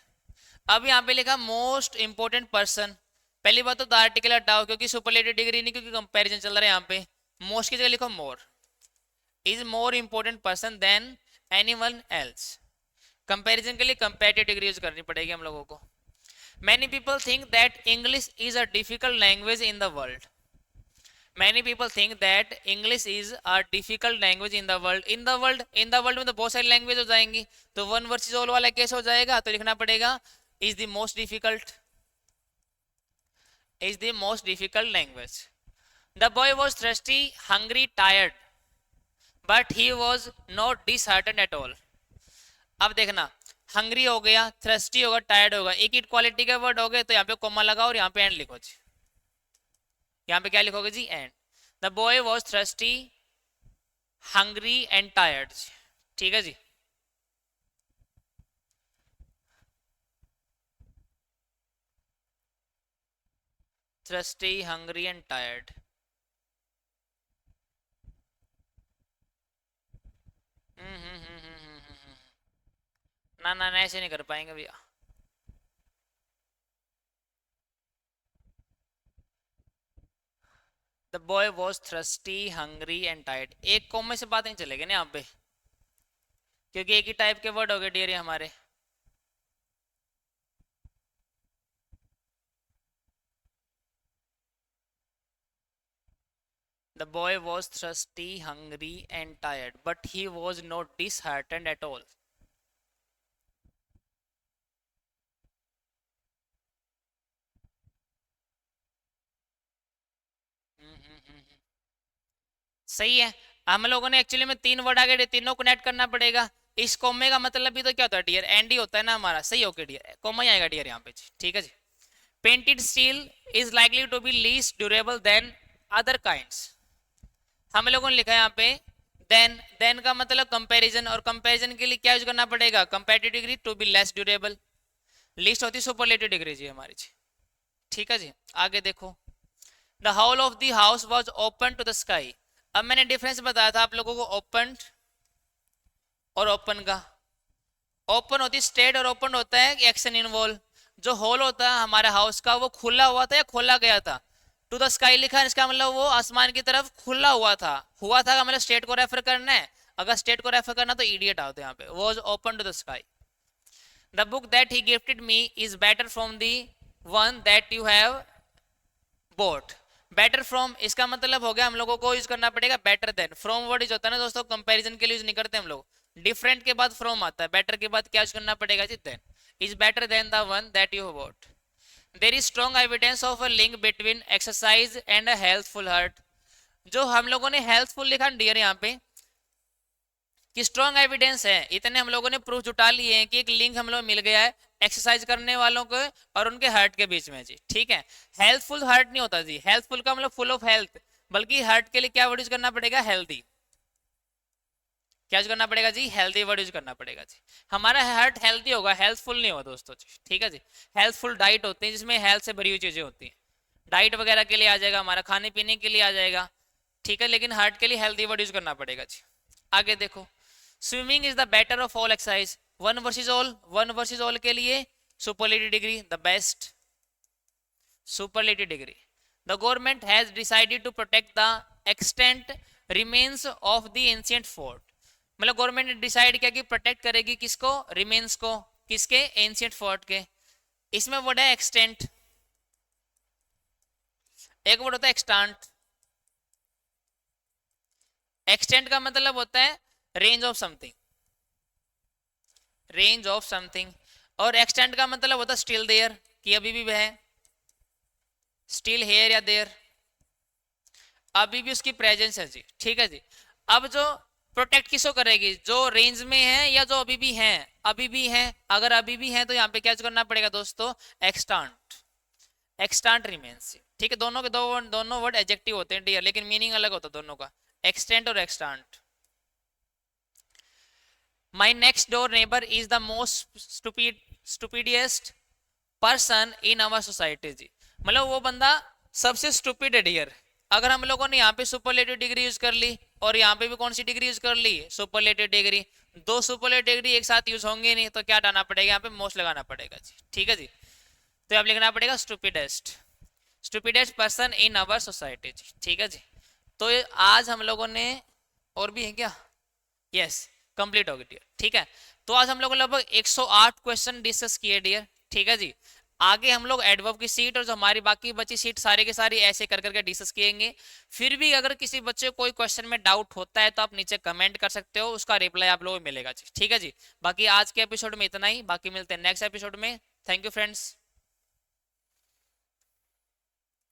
अब यहाँ पे लिखा मोस्ट इंपोर्टेंट पर्सन। पहली बात तो द आर्टिकल हटाओ, क्योंकि सुपरलेटिव डिग्री नहीं, क्योंकि कंपैरिजन चल रहा है यहाँ पे। मोस्ट की जगह लिखो more, is more important person than anyone else. Comparison के लिए कंपैरेटिव डिग्री यूज करनी पड़ेगी हम लोगों को। Many people think that English is a difficult language in the world. Many people think that English is a difficult language in the world. In the world, in the world में तो बहुत सारी language हो जाएंगी, तो one versus all वाला case हो जाएगा, तो लिखना पड़ेगा is the most difficult, is the most difficult language. The boy was thirsty, hungry, tired, but he was not disheartened at all. अब देखना, हंग्री हो गया, थ्रस्टी होगा, टायर्ड होगा, एक ही क्वालिटी के वर्ड हो गए, तो यहाँ पे कोमा लगाओ और यहाँ पे एंड लिखो जी। यहाँ पे क्या लिखोगे जी? And. The boy was thirsty, hungry and tired. ठीक है जी। Thirsty, hungry and tired. ना ना ना, ऐसे नहीं कर पाएंगे भैया। The boy was thirsty, hungry and tired. एक कॉमे से बात नहीं चलेगी ना यहाँ पे, क्योंकि एक ही टाइप के वर्ड हो गए डियर हमारे। The boy was thirsty, hungry, and tired, but he was not disheartened at all. सही है। हम लोगों ने एक्चुअली में तीन वर्ड आगे, तीनों को नेट करना पड़ेगा। इस कॉमे का मतलब भी तो क्या होता है डियर? एंड ही होता है ना हमारा। सही ओके डियर, कॉमा ही आएगा डियर यहाँ पे। ठीक है जी। Painted steel is likely to be least durable than other kinds. हम लोगों ने लिखा है यहाँ पे देन। देन का मतलब कंपैरिजन, और कंपैरिजन के लिए क्या यूज करना पड़ेगा? Comparative degree to be less durable. Least होती है सुपरलेटिव डिग्री जी हमारी जी। ठीक है जी। आगे देखो, the whole of the house was open to the sky. अब मैंने डिफरेंस बताया था आप लोगों को ओपन और ओपन का। ओपन होती स्टेट और ओपन होता है एक्शन इन्वॉल्व। जो होल होता है हमारे हाउस का, वो खुला हुआ था या खोला गया था? टू द स्काई लिखा है, इसका मतलब वो आसमान की तरफ खुला हुआ था। हुआ था का मतलब स्टेट को रेफर करना है। अगर स्टेट को रेफर करना तो इडियट आओ यहाँ पे। Was open to the sky. The book that he gifted me is better from the one that you have bought. Better from, इसका मतलब हो गया हम लोगों को यूज करना पड़ेगा better than. From word use होता है ना दोस्तों, कंपैरिजन के लिए यूज नहीं करते हम लोग। डिफरेंट के बाद फ्रॉम आता है, बेटर के बाद क्या यूज करना पड़ेगा जी? Then. Is better than the one that you bought. There is strong evidence of a link between exercise and a healthful heart. जो हम लोगों ने हेल्थफुल लिखा डियर यहाँ पे, कि स्ट्रॉन्ग एविडेंस है, इतने हम लोगों ने प्रूफ जुटा लिए हैं कि एक लिंक हम लोग मिल गया है एक्सरसाइज करने वालों को और उनके हार्ट के बीच में जी। ठीक है। हेल्थफुल हार्ट नहीं होता जी। हेल्थफुल का मतलब फुल ऑफ हेल्थ, बल्कि हार्ट के लिए क्या वर्ड यूज करना पड़ेगा? हेल्दी। क्या यूज करना पड़ेगा जी? हेल्दी वर्ड यूज करना पड़ेगा जी। हमारा हार्ट हेल्दी होगा, हेल्थफुल नहीं होगा दोस्तों जी। ठीक है जी। हेल्थफुल डाइट होती है जिसमें हेल्थ से भरी हुई चीजें होती हैं। डाइट वगैरह के लिए आ जाएगा, हमारा खाने पीने के लिए आ जाएगा। ठीक है, लेकिन हार्ट के लिए हेल्दी वर्ड यूज करना पड़ेगा जी। आगे देखो, swimming is the better of all exercise. One versus all, one versus all के लिए superlative degree the best, superlative degree. The government has decided to protect the extant remains of the ancient fort. मतलब government ने decide किया कि protect करेगी किसको? Remains को। किसके? एंशिएंट फोर्ट के। इसमें वर्ड है एक्सटेंट, एक वर्ड होता है एक्सटेंट। एक्सटेंट का मतलब होता है range of something, range of something. और एक्सटेंट का मतलब होता है स्टिल देयर, कि अभी भी है, स्टिल हेयर या देयर, अभी भी उसकी प्रेजेंस है जी। ठीक है जी। अब जो प्रोटेक्ट किसको करेगी? जो रेंज में है या जो अभी भी है? अभी भी है। अगर अभी भी है तो यहाँ पे क्या करना पड़ेगा दोस्तों? Extent, extent remains. ठीक है, दोनों के दोनों वर्ड एडजेक्टिव होते हैं डियर, लेकिन मीनिंग अलग होता है दोनों का, एक्सटेंट और extent. My next door neighbour is the most stupidest person in our society जी। मतलब वो बंदा सबसे स्टूपिड है डियर। अगर हम लोगों ने यहाँ पे सुपरलेटिव डिग्री यूज कर ली और यहाँ पे भी कौन सी डिग्री यूज कर ली? Superlative degree. दो सुपरलेटिव डिग्री एक साथ यूज होंगे नहीं, तो क्या हटाना पड़ेगा? यहाँ पे मोस्ट लगाना पड़ेगा जी। ठीक है जी। तो आप लिखना पड़ेगा stupidest, stupidest person in our society जी। ठीक है जी। तो आज हम लोगों ने, और भी है क्या? यस, कंप्लीट हो गई। ठीक है, तो आज हम लोग लगभग 108 क्वेश्चन डिस्कस किए डियर, ठीक है जी। आगे हम लोग एडवर्ब की सीट और जो हमारी बाकी बची सीट सारे के सारी ऐसे कर करके डिस्कस किएंगे। फिर भी अगर किसी बच्चे को कोई क्वेश्चन में डाउट होता है तो आप नीचे कमेंट कर सकते हो, उसका रिप्लाई आप लोगों को मिलेगा जी, ठीक है जी। बाकी आज के एपिसोड में इतना ही, बाकी मिलते हैं नेक्स्ट एपिसोड में। Thank you friends.